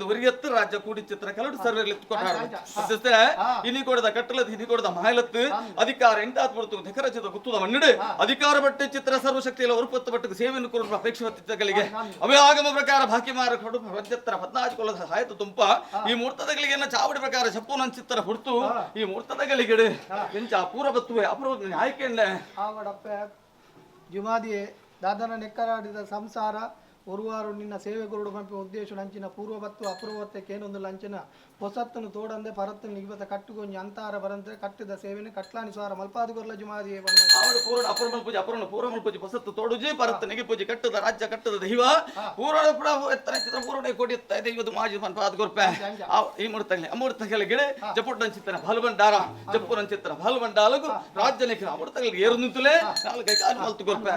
ಉರಿಯತ್ತು ರಾಜ್ಯ ಕೂಡಿ ಚಿತ್ರ ಕಲಡು ಸರ್ವೇರಲ್ಲಿ ಎತ್ತುಕೊಂಡು ಆಡೋದು ಇನಿ ಕೊಡದ ಕಟ್ಟಲದ ಹಿನಿ ಕೊಡದ ಮಾಯಲತ್ತು ಅಧಿಕಾರ ಎಂಟಾತ್ಪರ್ತು ನೆಕರಚಿತ ಗುತ್ತುದ ಮಣ್ಣಿಡು ಅಧಿಕಾರ ಬಟ್ಟೆ ಚಿತ್ರ ಸರ್ವಶಕ್ತಿಯಲ್ಲಿ ಉರುಪತ್ತು ಬಟ್ಟಕ್ಕೆ ಸೇವೆಯನ್ನು ಕೊಡುವ ಅಪೇಕ್ಷಿತಗಳಿಗೆ ಅವೇ ಆಗಮ ಪ್ರಕಾರ ಭಾಗ್ಯಮಾರ ಕೊಡು ಪ್ರಜ್ಯತ್ತರ 14 ಕೊಲದ ಹಾಯತು ತುಂಬ ಈ ಮೂರ್ತದಗಳಿಗೆ ಚಾವಡಿ ಪ್ರಕಾರ ಚಪ್ಪು ನಂಚಿತ್ತರ ಹೊರತು ಈ ಮೂರ್ತದಗಳಿಗೆ ಎಂಚ ಅಪೂರ್ವ ಬತ್ತುವೆ ಅಪೂರ್ವ ಆಯ್ಕೆ ಜುಮಾದಿಯೇ ದಾದನ ನೆಕ್ಕರಾಡಿದ ಸಂಸಾರ ಒರುವಾರು ನಿನ್ನ ಸೇವೆ ಕೊರಡು ಪಂಪೆ ಉದ್ದೇಶ ನಂಚಿನ ಪೂರ್ವವತ್ತು ಅಪೂರ್ವತ್ವಕ್ಕೆ ಏನೊಂದು ಲಂಚನ ಹೊಸತ್ತನ್ನು ತೋಡಂದೆ ಪರತ್ತನ್ನು ನಿಗಬತ ಕಟ್ಟುಗೊಂಜಿ ಅಂತಾರ ಬರಂತೆ ಕಟ್ಟಿದ ಸೇವೆನೆ ಕಟ್ಲಾನಿ ಸ್ವಾರ ಮಲ್ಪಾದು ಕೊರ್ಲ ಜುಮಾದಿಯೇ ಅಪೂರ್ವ ಪೂಜೆ ಅಪೂರ್ಣ ಪೂರ್ವ ಪೂಜೆ ಹೊಸತ್ತು ತೋಡುಜಿ ಪರತ್ತ ನೆಗೆ ಪೂಜೆ ಕಟ್ಟದ ರಾಜ್ಯ ಕಟ್ಟದ ದೈವ ಪೂರ್ಣ ಕೋಟಿ ದೈವದ ಮಾಜಿ ಮಲ್ಪಾದು ಕೊರ್ಪೆ ಈ ಮೂರ್ತಗಳಿಗೆ ಗಿಡ ಜಪುಟ್ಟನ ಚಿತ್ರ ಭಾಲುಬಂಡಾರ ಜಪ್ಪುನ ಚಿತ್ರ ಭಾಲುಬಂಡಾಲಗು ರಾಜ್ಯ ನೆಕ್ಕಿನ ಅಮೃತಗಳಿಗೆ ಏರು ನಿಂತಲೇ ನಾಲ್ಕೈ ಕಾಲು ಮಲ್ತು ಕೊರ್ಪೆ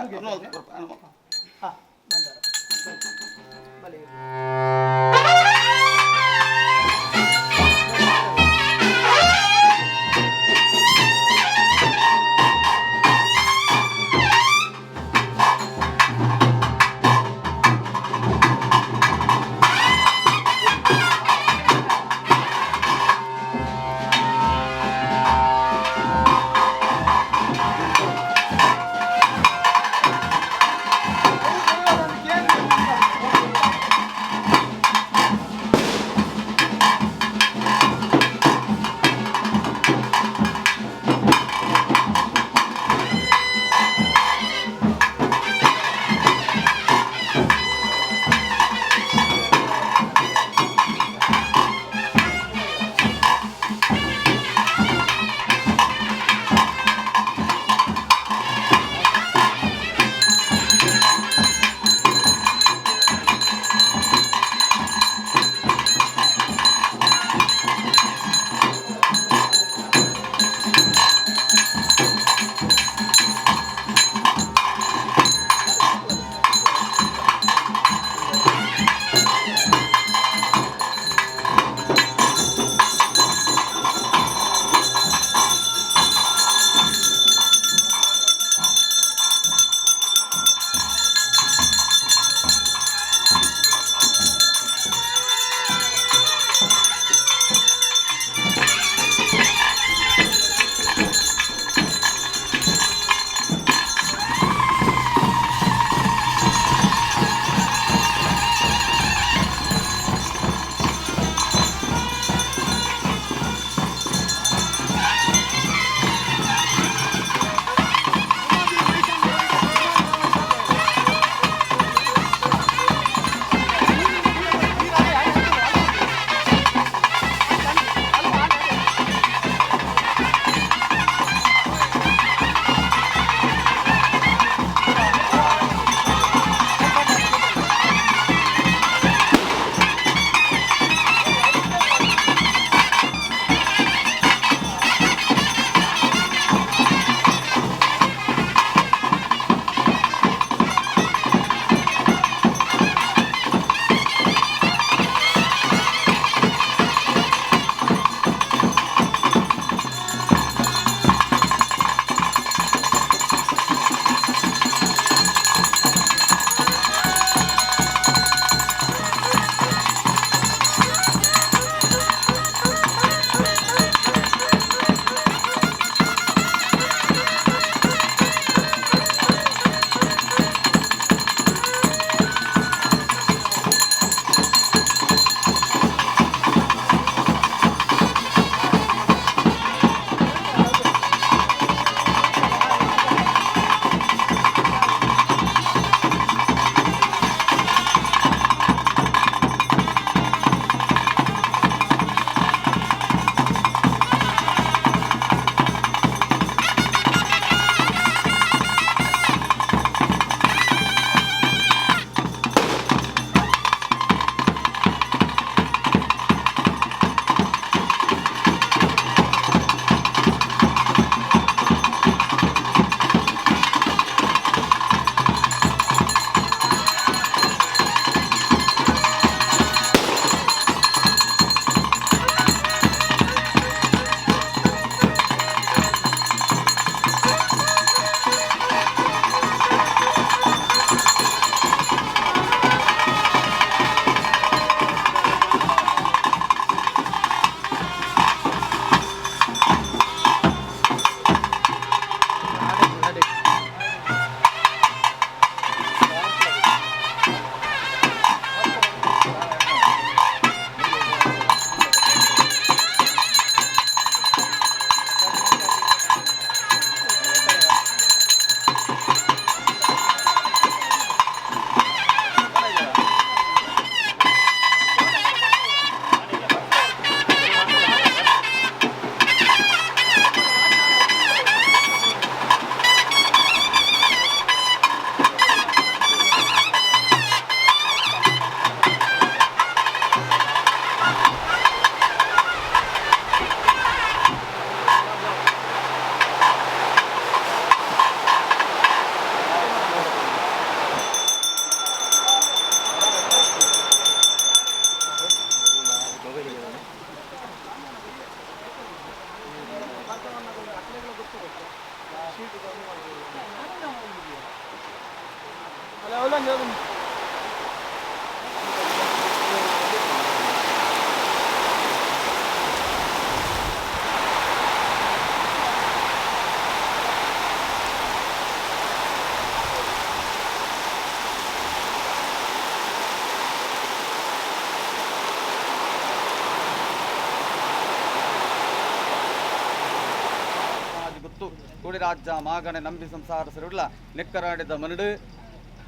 ಗುತ್ತು ಕೂಡಿ ರಾಜ್ಯ ಮಾಗಣೆ ನಂಬಿ ಸಂಸಾರ ಸರುಡ್ಲ ನೆಕ್ಕರಾಡಿದ ಮನಡು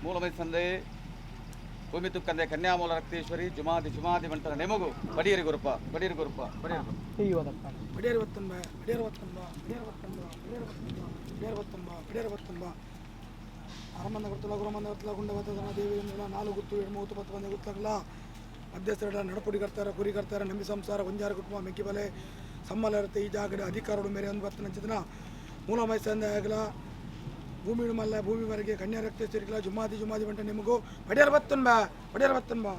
ಮೂಲ ಮೈಸಂದೆ ಭೂಮಿ ತುಕ್ಕಂದೆ ಕನ್ಯಾಮೂಲ ರಕ್ತೇಶ್ವರಿ ಜುಮಾದಿ ಮಂಟನ ನೆಮಗು ಬಡಿಯರಿ ಗುರುಪ ಅರಮಂದ ಗುರ್ತಲ ಗುರಮಂದ ಗುರ್ತಲ ಗುಂಡ ಬತ್ತದನ ದೇವಿಯಿಂದ 4 ಗುತ್ತು 30 10 ಮಂದಿ ಗುತ್ತಗಲ ಮಧ್ಯಸ್ಥರ ನಡಪುಡಿ ಕರ್ತಾರ ಕುರಿ ಕರ್ತಾರ ನಂಬಿ ಸಂಸಾರ ಒಂಜಾರ ಕುಟುಂಬ ಮೆಕ್ಕಿಬಲೆ ಸಮ್ಮಲ ಇರುತ್ತೆ ಈ ಜಾಗದ ಅಧಿಕಾರಗಳು ಮೇರೆ ಒಂದು ಬರ್ತನ ಚಿತ್ರ ಮೂಲ ಮೈಸಂದಾಯ ಆಗಲ ಭೂಮಿ ಮಲ್ಲ ಭೂಮಿವರೆಗೆ ಕನ್ಯಾ ರಕ್ತೇಶ್ವರಿಗಳ ಜುಮಾದಿ ಬಂಟ ನಿಮಗೂ ಬಡಿಯರ್ ಬತ್ತನ್ ಬಾ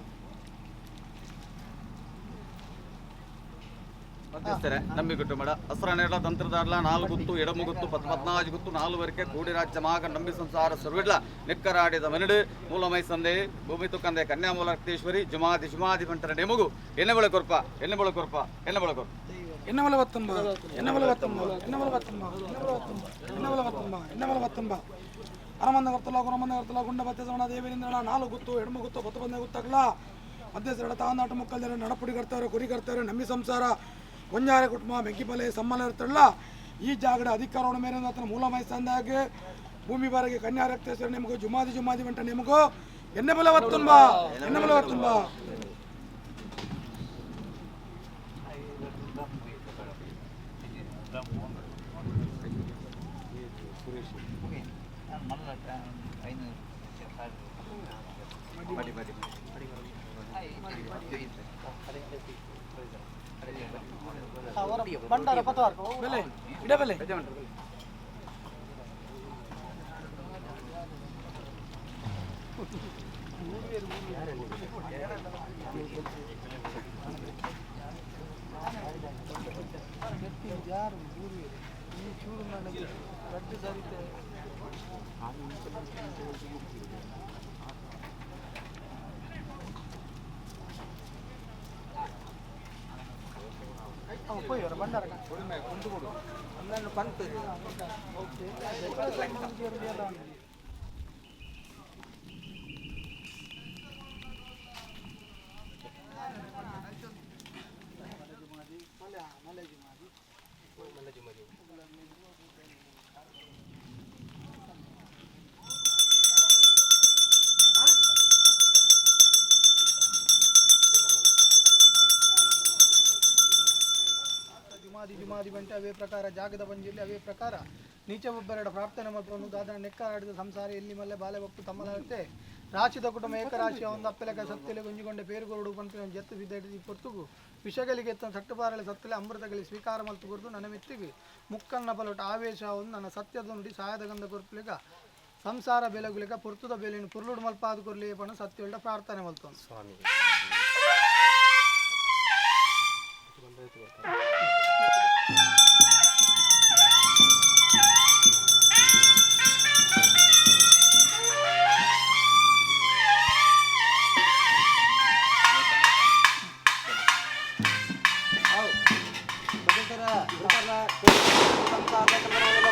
ಮಧ್ಯಸ್ಥರೇ ನಂಬಿ ಕುಟುಂಬ ಹಸ್ರನೆರಳ ತಂತ್ರದಾಡ್ಲ 4 ಗುತ್ತು ಎಡಮುಗುತ್ತು 14 ಗುತ್ತು 4 ವರೆಗೆ ಕೂಡಿ ರಾಜ್ಯ ಮಾಗ ನಂಬಿ ಸಂಸಾರ ಸರ್ವಿಡ್ಲ ನೆಕ್ಕರಾಡಿದ ಮನಡು ಮೂಲ ಮೈಸಂದೆ ಭೂಮಿ ತುಕ್ಕಂದೆ ಕನ್ಯಾಮೂಲ ರಕ್ತೇಶ್ವರಿ ಜುಮಾದಿ ಬಂಟರ ನೆಮಗು ಎಣ್ಣೆಬಳ ಕೊರ್ಪ ಅರಮಂದ ಗುರ್ತಲ ಗುಂಡ ಬತ್ತದನ ದೇವಿಯಿಂದ 4 ಗುತ್ತು 2 ಗುತ್ತು 10 ಮಂದಿ ಗುತ್ತಗಲ ಮಧ್ಯಸ್ಥರ ತಾಂದಾಟ ಮುಕ್ಕಲ್ದರ ನಡಪುಡಿ ಕರ್ತಾರೆ ಕುರಿ ಕರ್ತಾರೆ ನಂಬಿ ಸಂಸಾರ ಒಂಜಾರ ಕುಟುಂಬ ಮೆಕ್ಕಿಪಲೆ ಸಮ್ಮಲ ಇರ್ತಾರಲ್ಲ ಈ ಜಾಗದ ಅಧಿಕಾರವನ್ನು ಮೇರೆ ಆತನ ಮೂಲ ಮೈಸಂದಾಗೆ ಭೂಮಿ ಬಾರಿಗೆ ಕನ್ಯಾ ರಕ್ತೇಶ್ವರ ನಿಮಗೂ ಜುಮಾದಿ ಬಂಟ ನಿಮಗೂ ಎಣ್ಣೆ ಬಲ ಒತ್ತುಂಬ ಬಂಡಾರ ಪತವಾರ ಬೆಲೆ ಇಡಬೆಲೆ ಯಾರು ಈ ಚೂರು ನನಗೆ ಗಡ್ಡೆ ಸರಿತೆ పోయారు బండారు అందరూ పంతు ಜುಮಾದಿ ಬಂಟೆ ಅವೇ ಪ್ರಕಾರ ಜಾಗದ ಬಂಜಿಲ್ಲಿ ಅವೇ ಪ್ರಕಾರ ನೀಚೆ ಒಬ್ಬರೆಡ ಪ್ರಾರ್ಥನೆ ಮತ್ತು ದಾದನ ನೆಕ್ಕರಾಡಿದ ಸಂಸಾರ ಎಲ್ಲಿ ಮಲ್ಲೆ ಬಾಲೆ ಬಪ್ಪು ತಮ್ಮಲಾಗುತ್ತೆ ರಾಶಿದ ಕುಟುಂಬ ಏಕರಾಶಿಯ ಒಂದು ಅಪ್ಪಲೆಕ ಸತ್ತೆಲೆ ಗುಂಜಿಕೊಂಡೆ ಪೇರುಗೊರಡು ಬಂತು ಜತ್ತು ಬಿದ್ದ ಪೊರ್ತುಗು ವಿಷಗಳಿಗೆ ಎತ್ತ ಸಟ್ಟುಪಾರಳೆ ಸತ್ತಲೆ ಅಮೃತಗಳಿಗೆ ಸ್ವೀಕಾರ ಮಲ್ತು ಕೊಡ್ದು ನನ್ನ ಮೆತ್ತಿಗೆ ಮುಕ್ಕನ್ನ ಬಲೊಟ ಆವೇಶ ಒಂದು ನನ್ನ ಸತ್ಯದ ನುಡಿ ಸಾಯದ ಗಂಧ ಕೊರ್ಪಲಿಗ ಸಂಸಾರ ಬೆಲೆಗುಲಿಕ ಪೊರ್ತುದ ಬೆಲೆಯನ್ನು ಪುರ್ಲುಡು ಮಲ್ಪಾದ ಕೊರ್ಲಿ ಪಣ ಸತ್ಯೊಳ್ಳ ಪ್ರಾರ್ಥನೆ ಮಲ್ತು ಸ್ವಾಮಿ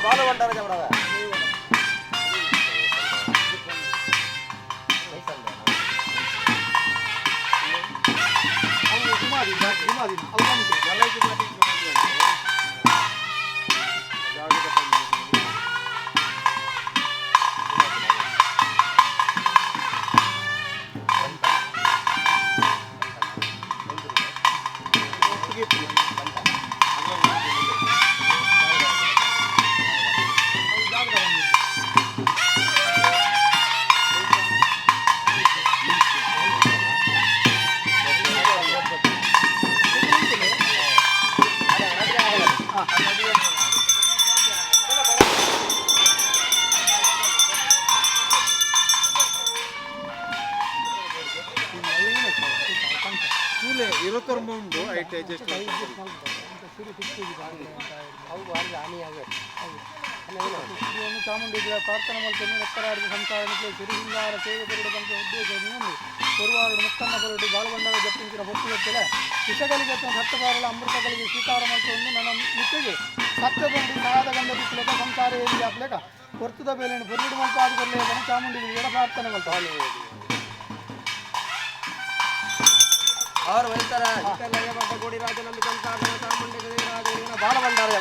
ಬಾಲವಂಡರ ಜಮಡವ ಇರುತ್ತರ್ಮ ಉಂಟು ಐಟೆ ಜಸ್ಟ್ ಸಿರಿ ಸಿಕ್ಕಿದೆ ಅವು ಭಾಳ ಹಾನಿಯಾಗುತ್ತೆ. ಸುಗ್ಗಿಯನ್ನು ಚಾಮುಂಡಿ ಪ್ರಾರ್ಥನೆ ಮಾಡ್ಕೊಂಡು ನೆಕ್ಕರಾಡಿದ ಸಂಸಾರಕ್ಕೆ ಸಿರಿಹಿಂಗಾರ ಸೇವೆ ಬರುವುದಂತ ಉದ್ದೇಶವನ್ನು ಕೊರುವಾರಡು ಮುಕ್ಕನ್ನ ಬರುಡು ಬಾಳಬಂಡವ ಜಪ್ಪಿಂಚಿನ ಹೊತ್ತು ಗೊತ್ತಿಲ್ಲ ವಿಷಗಳಿಗೆ ಸತ್ತಬಾರಲ ಅಮೃತಗಳಿಗೆ ಸ್ವೀಕಾರ ಮಾಡಿಕೊಂಡು ನನ್ನ ನಿತ್ತೆಗೆ ಸತ್ಯ ಬಂದು ನಾದ ಗಂಧ ಬಿತ್ತಲೇಕ ಸಂಸಾರ ಏರಿದೆ ಹಾಕ್ಲೇಕ ಹೊರ್ತದ ಬೇಲೆಯನ್ನು ಬರುಡು ಮಲ್ಪಾದ ಬರಲೇಕ ಚಾಮುಂಡಿಗೆ ಪ್ರಾರ್ಥನೆ ಮಾಡ್ತಾನೆ. ಅವ್ರು ಬೈತಾರ ಇಷ್ಟೆಲ್ಲ ಗೋಡಿ ರಾಜ ನಂಬಿ ಸಂಸಾರ ಚಾಮುಂಡಿ ರಾಜ ಬಾಳ ಬಂಡಾರ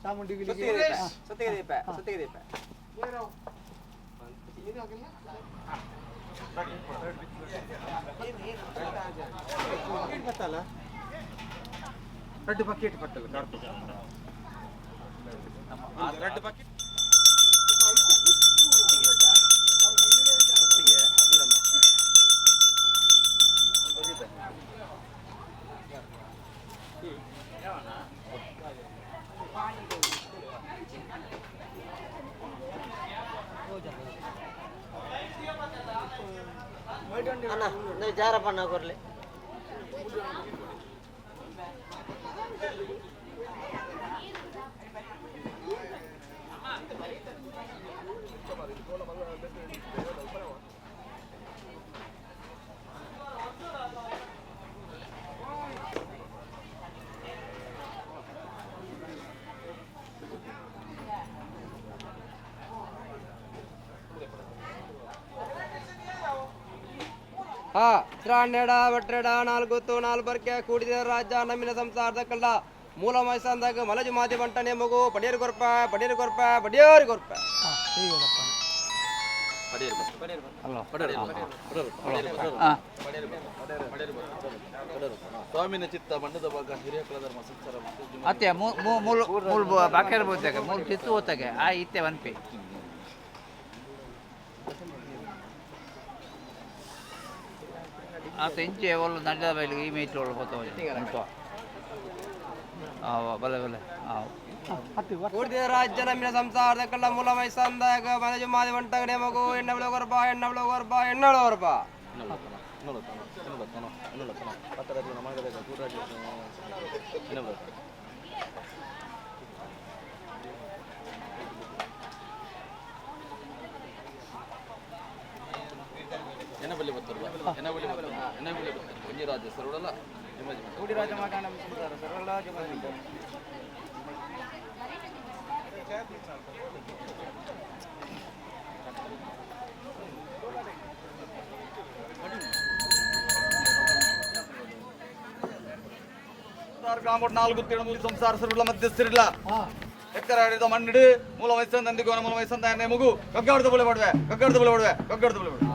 ಚಾಮುಂಡಿ రెడ్ బకెట్ పట్టాలి రెడ్ బకెట్ ಅಣ್ಣ ನೀವು ಜಾರಪ್ಪಣ್ಣ ಕೊರ್ಲಿ ತ್ರಾಣೆಡ ಬಟ್ರೆಡ ನಾಲ್ಗೊತ್ತು ನಾಲ್ಬರ್ಕೆ ಕೂಡಿದ ರಾಜ್ಯ ನಮ್ಮಿನ ಸಂಸಾರದ ಕಲ್ಲ ಮೂಲ ಮೈಸಂದಾಗ ಮಲಜು ಮಾದಿ ಬಂಟನೆ ಮಗು ಪಡಿಯರ್ ಗೊರ್ಪ ಪಡಿಯರ್ ಗೊರ್ಪ ಪಡಿಯರ್ ಗೊರ್ಪ ಸ್ವಾಮಿನ ಚಿತ್ತ ಮಂಡದ ಭಾಗ ಹಿರಿಯ ಕುಲಧರ್ಮ ಸಂಸಾರ ಅತ್ತೆ ಮೂಲ ಬಾಕೇರ್ ಬೋತಾಗೆ ಮೂಲ ಕಿತ್ತು ಹೋತಾಗೆ ಆ ಇತ್ತೆ ಒನ್ಪಿ ಆ ತೆಂಚೆ ಒಳ್ಳೆ ನಡೆದ ಬೈಲಿಗೆ ಈ ಮೇಟ್ ಒಳ್ಳೆ ಗೊತ್ತ ಬಲೆ ಬಲೆ ಕೂಡಿದ ರಾಜ್ಯ ನಮ್ಮಿನ ಸಂಸಾರದ ಕಲ್ಲ ಮೂಲ ಮೈಸಂದಾಗ ಮಲಜು ಮಾದಿ ಬಂಟನೆ ಮಗು ಎಣ್ಣಬಳ ಗೊರ್ಪ ಎಣ್ಣಬಳ ಗೊರ್ಪ ಎಣ್ಣಳ ಗೊರ್ಪ ಎನ್ನಬಲ್ಲಿ ಬರ್ತಲ್ವ ಎನ್ನಬಲ್ಲಿ ಒಂಜಿ ರಾಜ್ಯ ಸರುಡಲ್ಲ ಕೂಡಿ ರಾಜ್ಯ ಮಾತಾಡ ಸಂಸಾರ ಸರ್ವರಾಜ ಕಾಂಬೋಟ್ ನಾಲ್ಕು ತಿಳುಮುಲಿ ಸಂಸಾರ ಸರುಳ ಮಧ್ಯಸ್ಥರಿಲ್ಲ ಎಕ್ಕರಾಡಿದ ಮಣ್ಣಿಡು ಮೂಲ ವಯಸ್ಸಂದ ನಂದಿಗೋನ ಮೂಲ ವಯಸ್ಸಂದ ಮಗು ಕಗ್ಗಾಡ್ದ ಬಳೆ ಮಾಡುವೆ ಕಗ್ಗಾಡ್ದ ಬಳೆ ಮಾಡುವೆ ಕಗ್ಗಾಡ್ದ ಬಳೆ ಮಾಡುವೆ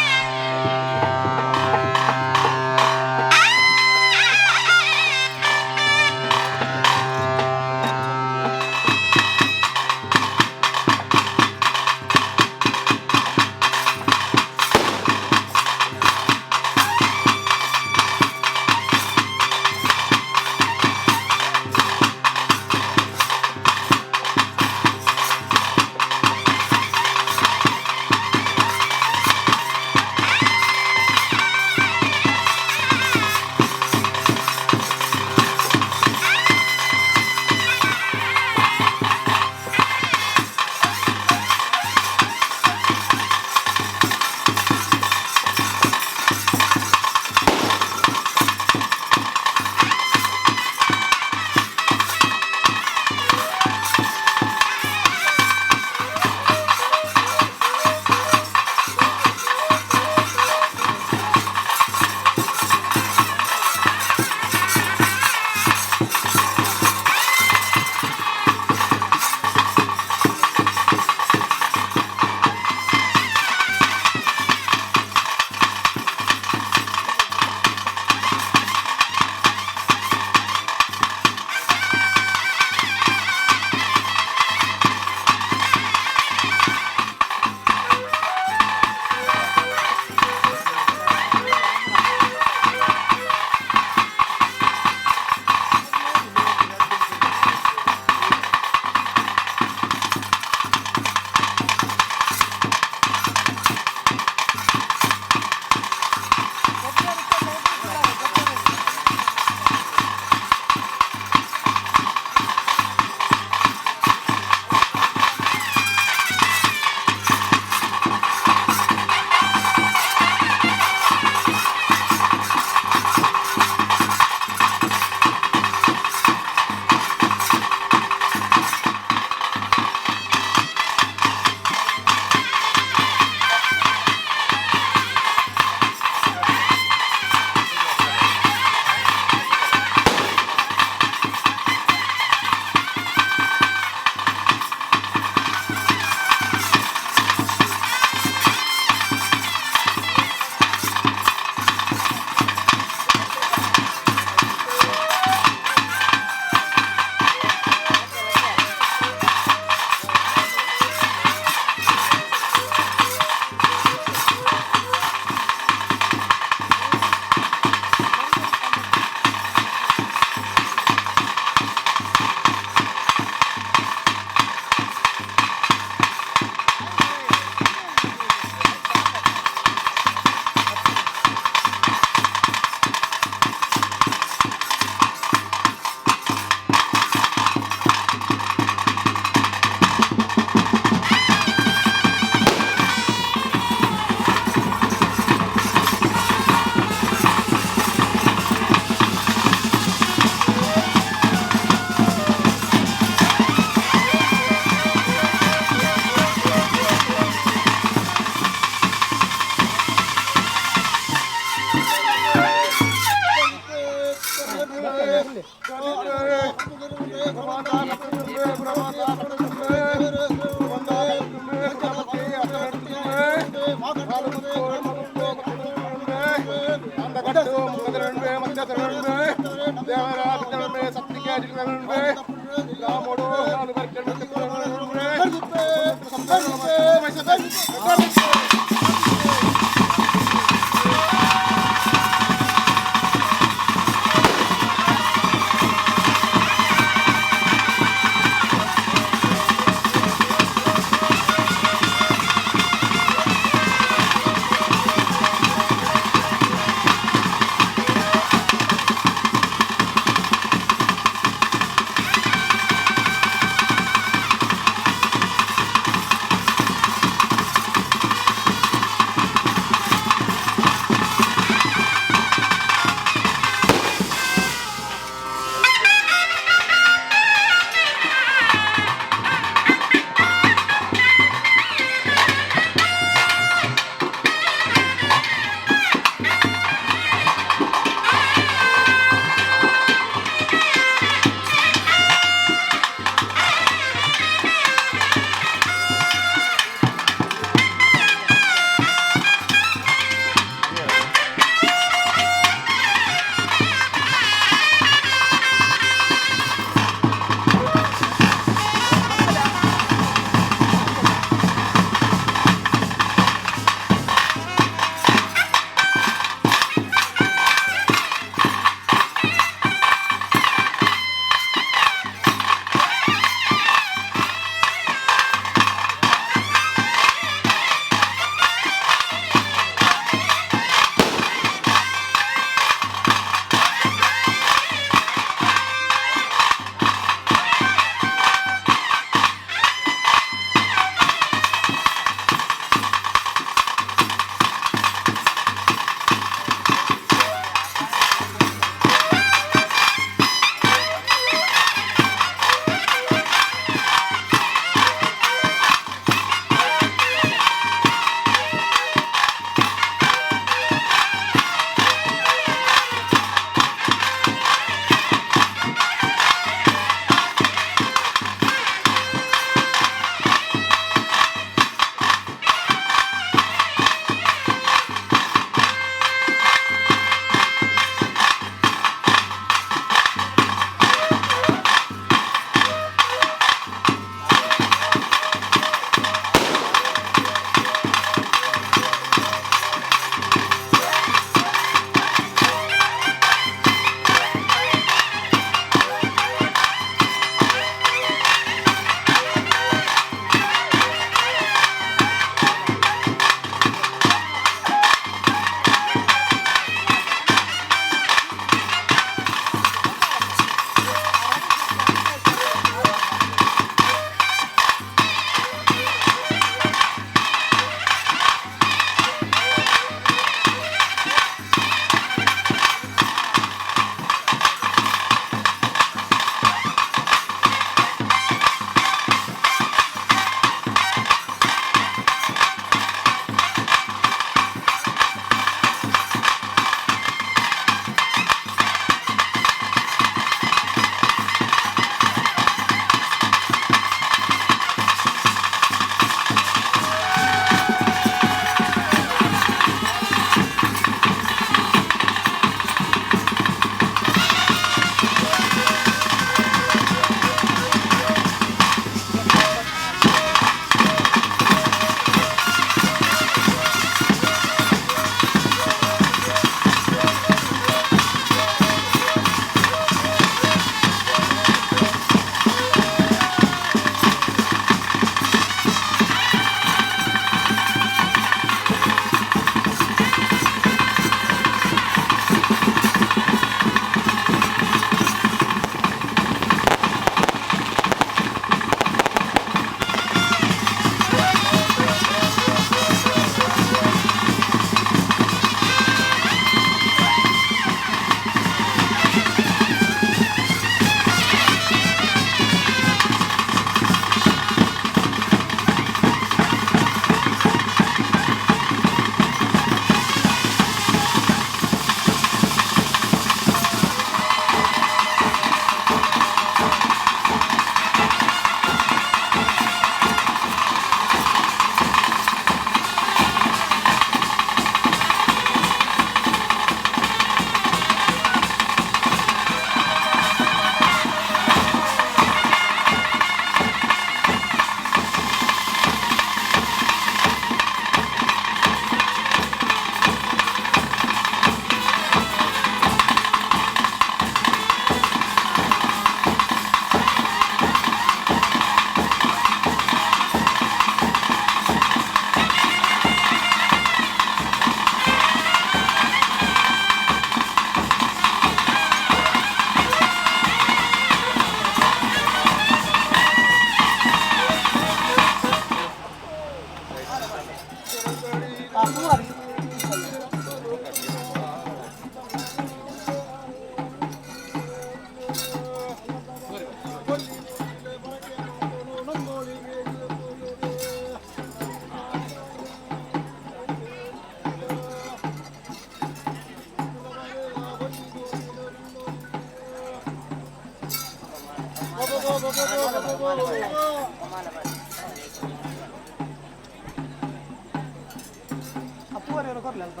ಅಪ್ಪುವರೆಲ್ಲ ಕೊರಲಿ ಅಲ್ಪ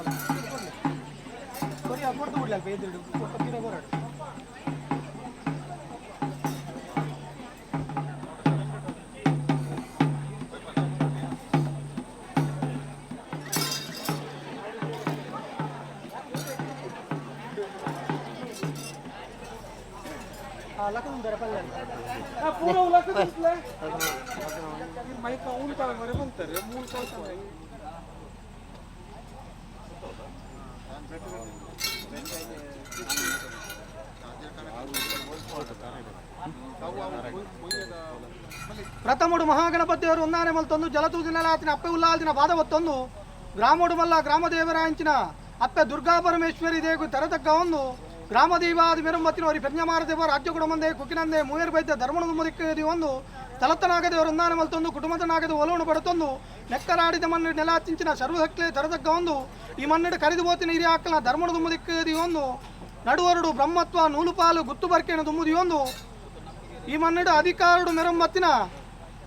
ಕೊರಿ ಕೊಡ್ತು ಬಿಡ್ಲಿ ಅಲ್ಪ ಎದುರು ಕೊಟ್ಟಿರೋ ಕೊರಡು ಲಕ್ಕನ್ ಬೇರೆ ಪಲ್ಲೆ ಪೂರ ಲಕ್ಕನ್ ಮೈಕ ಉಂಟಾಗ ಮರೆ ಬಂತಾರೆ ಮೂರು ಕಳ್ಸ ಪ್ರಥಮುಡು ಮಹಾಗಣಪತಿಯವರು ಒಂದಾನೆ ಮಲ್ತೊಂದು ಜಲತೂದಿನಲಾತಿನ ಅಪ್ಪೆ ಉಲ್ಲಾಲ್ದಿನ ಬಾದ ಹೊತ್ತೊಂದು ಗ್ರಾಮೋಡು ಮಲ್ಲ ಗ್ರಾಮದೇವರಾಂಚಿನ ಅಪ್ಪೆ ದುರ್ಗಾ ಪರಮೇಶ್ವರಿ ದೇಗು ತೆರತಕ್ಕ ಒಂದು ಗ್ರಾಮದೈವಾದ ಮೆರುಂಬತ್ತಿನವರಿ ಪೆಜ್ಞಮಾರ ದೇವ ರಾಜ್ಯ ಕುಡಮಂದೆ ಕುಕ್ಕಿನಂದೆ ಮೂಯರ್ ಬೈದ್ಯ ಧರ್ಮದ ಮುದಿಕ್ಕದಿ ಒಂದು ತಲತ್ತನಾಗದೇವರು ಒಂದಾನೆ ಮಲ್ತೊಂದು ಕುಟುಂಬದನಾಗದ ಒಲವನು ಪಡುತ್ತೊಂದು ನೆಕ್ಕರಾಡಿದ ಮಣ್ಣು ನೆಲಾಚಿಂಚಿನ ಸರ್ವಹಕ್ಲೆ ತೆರತಕ್ಕ ಒಂದು ಈ ಮಣ್ಣು ಕರಿದು ಬೋತಿನ ಹಿರಿಯ ಹಾಕಲ ಧರ್ಮದ ಮುದಿಕ್ಕದಿ ಒಂದು ನಡುವರಡು ಬ್ರಹ್ಮತ್ವ ನೂಲುಪಾಲು ಗುತ್ತು ಬರ್ಕೆನ ದುಮ್ಮುದಿ ಒಂದು ಈ ಮನ್ನಡ ಅಧಿಕಾರಡು ಮೆರಂಬತ್ತಿನ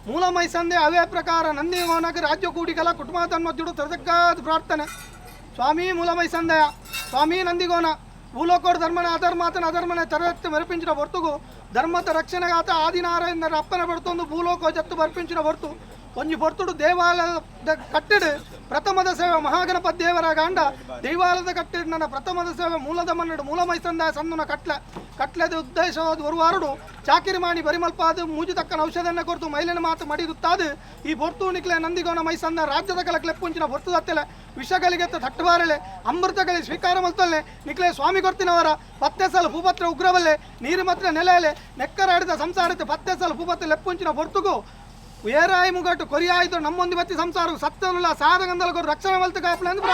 ಮೂಲ ಮೈಸಂದೆ ಅವೇ ಪ್ರಕಾರ ನಂದಿವನಗ ರಾಜ್ಯ ಕೂಡಿಗಲ ಕುಟುಂಬ ತನ್ಮದ್ಯುಡು ತರದಕ್ಕಾದ ಪ್ರಾರ್ಥನೆ ಸ್ವಾಮಿ ಮೂಲ ಮೈಸಂದಯ ಸ್ವಾಮಿ ನಂದಿಗೋನ ಭೂಲೋಕೋಡು ಧರ್ಮನ ಅಧರ್ಮಾತನ ಅಧರ್ಮನೆ ತರದತ್ತು ಮೆರಪಿಂಚಿನ ಹೊರ್ತುಗು ಧರ್ಮದ ರಕ್ಷಣೆಗಾತ ಆದಿನಾರಾಯಣ ಅಪ್ಪನ ಬರ್ತೊಂದು ಭೂಲೋಕೋ ಜತ್ತು ಬರ್ಪಿಂಚಿನ ಹೊರ್ತು ಒಂಜಿ ಹೊರ್ತುಡು ದೇವಾಲಯದ ಕಟ್ಟಿಡು ಪ್ರಥಮದ ಸೇವೆ ಮಹಾಗಣಪತಿ ದೇವರ ಗಾಂಡ ದೇವಾಲಯದ ಕಟ್ಟಿಡು ನನ್ನ ಪ್ರಥಮದ ಸೇವೆ ಮೂಲದ ಮನ್ನಡು ಮೂಲ ಮೈಸಂದ ಸಂದುನ ಕಟ್ಲೆದ ಉದ್ದೇಶ ಒರುವಾರುಡು ಚಾಕಿರಿ ಮಾಡಿ ಬರಿಮಲ್ಪಾದು ಮೂಜು ತಕ್ಕನ ಔಷಧನ ಕೊರ್ತು ಮೈಲಿನ ಮಾತು ಮಡಿದುತ್ತಾದು ಈ ಬೊರ್ತು ನಿಕ್ಲೆ ನಂದಿಗೋಣ ಮೈಸಂದ ರಾಜ್ಯದ ಕಲ ಕ್ಲೆಪ್ಪುಂಚಿನ ಬೊರ್ತದತ್ತೆಲೆ ವಿಷಗಳಿಗೆ ತಟ್ಟುಬಾರಲೆ ಅಮೃತಗಳಿಗೆ ಸ್ವೀಕಾರ ಮಲ್ತಲ್ಲೆ ನಿಕ್ಲೆ ಸ್ವಾಮಿ ಕೊರ್ತಿನವರ ಪತ್ತೆ ಸಲ ಭೂಪತ್ರ ಉಗ್ರವಲ್ಲೆ ನೀರು ಮಾತ್ರ ನೆಲೆಯಲೆ ನೆಕ್ಕರಾಡಿದ ಸಂಸಾರತೆ ಪತ್ತೆ ಸಲ ಭೂಪತ್ರ ಲೆಪ್ಪುಂಚಿನ ಬೊರ್ತುಗು ಏರಾಯಿ ಮುಗಟ್ಟು ಕೊರಿಯಾಯಿತು ನಮ್ಮೊಂದು ಬತ್ತಿ ಸಂಸಾರ ಸತ್ತನುಲ್ಲ ಸಾಧಗಂದಲ ರಕ್ಷಣೆ ಮಲ್ತು ಕಾಪಲೆ ಅಂದ್ರೆ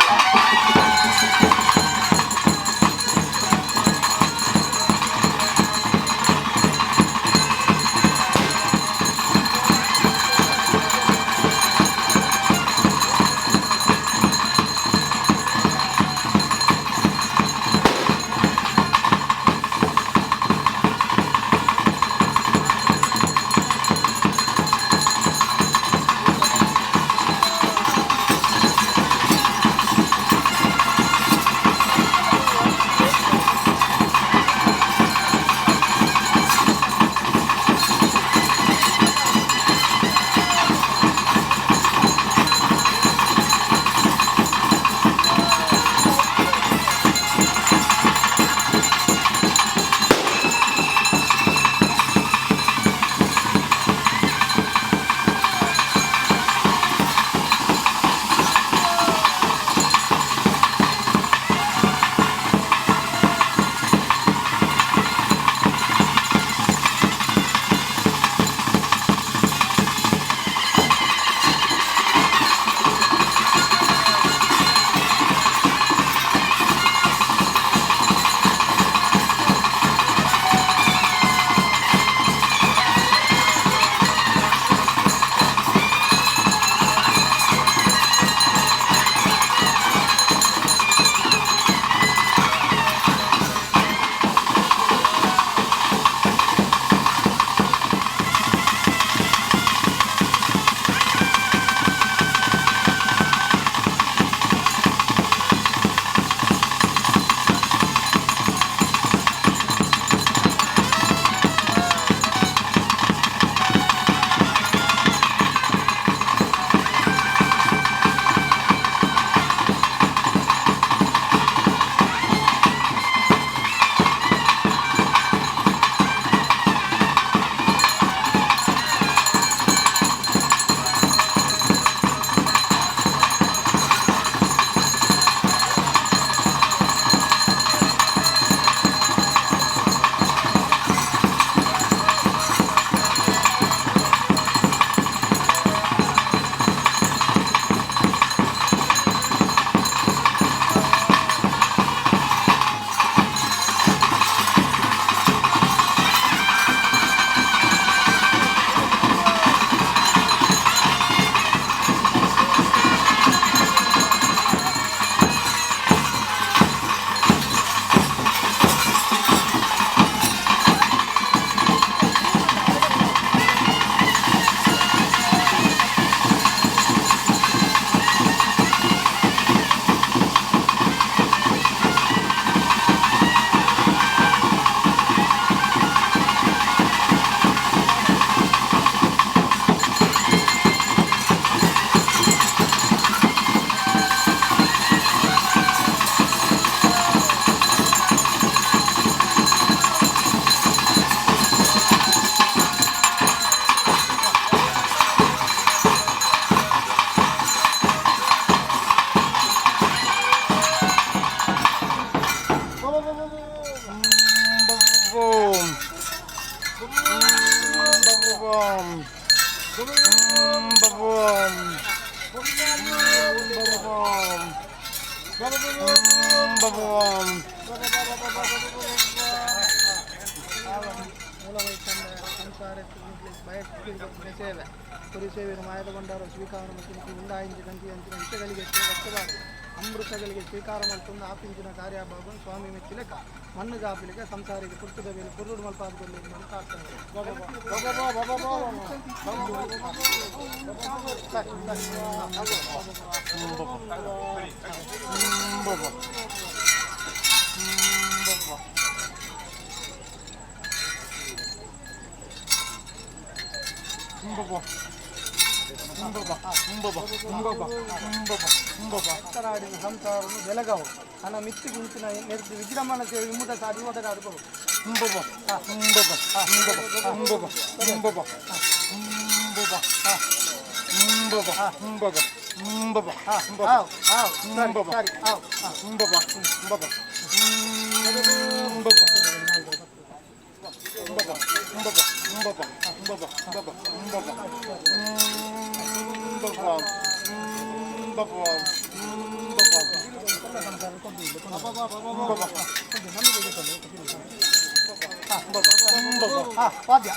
ಸೇವೆ ಕುರಿ ಸೇವೆಯನ್ನು ಮಾಯದಗೊಂಡವರು ಸ್ವೀಕಾರ ಮತ್ತು ಉಂಡಾಯಿಂಚಿ ಕಂತಿ ಅಂಚಿನ ವಿಷಯಗಳಿಗೆ ರಕ್ತವಾಗಿ ಅಮೃತಗಳಿಗೆ ಸ್ವೀಕಾರ ಮಾಡ್ಕೊಂಡು ಆಪಿಂಚಿನ ಕಾರ್ಯಭಾಗವನ್ನು ಸ್ವಾಮಿ ಮೆಚ್ಚಿಲೆಕ್ಕ ಮಣ್ಣುಗೆ ಆಪಿಲಿಕ್ಕೆ ಸಂಸಾರಿಗೆ ಪುರ್ತದ ಮೇಲೆ ಕುರುಡು ಮಲ್ಪಾದದಲ್ಲಿ ನೆಕ್ಕರಾಡಿನ ಸಂಸಾರವನ್ನು ಬೆಳಗಾವು ನನ್ನ ಮಿತ್ತಿಗೆ ಇಂಚಿನ ನೆರೆದು ವಿಜೃಂಭಣೆ ಸೇವೆ ಇಮ್ಮುಟ ಸಾಧಿ ಓದಗ ಆಡ್ಬೋದು ವಾದ್ಯ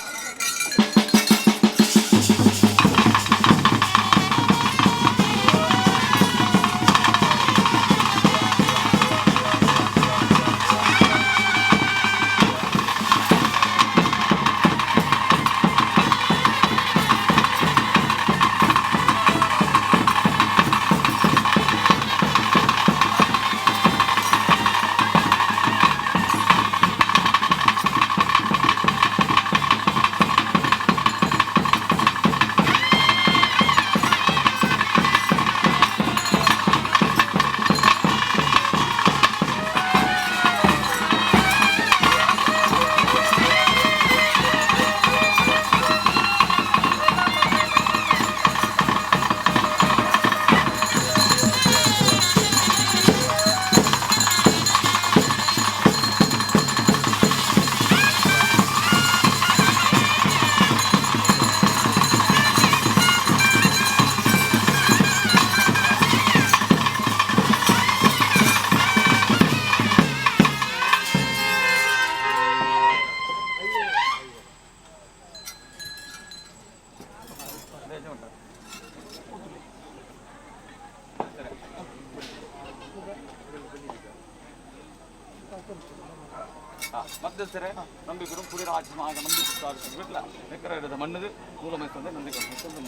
ಮಧ್ಯಸ್ಥರೇ ನಂಬಿಕರು ಪುಡಿ ರಾಜ್ಯமாக ನಂಬಿಕೆ ಬಿಟ್ಲ ನೆಕ್ಕರಾಡಿದ ಮಣ್ಣದು ಮೂಲ ಮೈಸಂದೆ ನಂಬಿಕೆ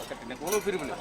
ಕಟ್ಟಿನ ಕೋಲು ತಿರುಬಿಳಿ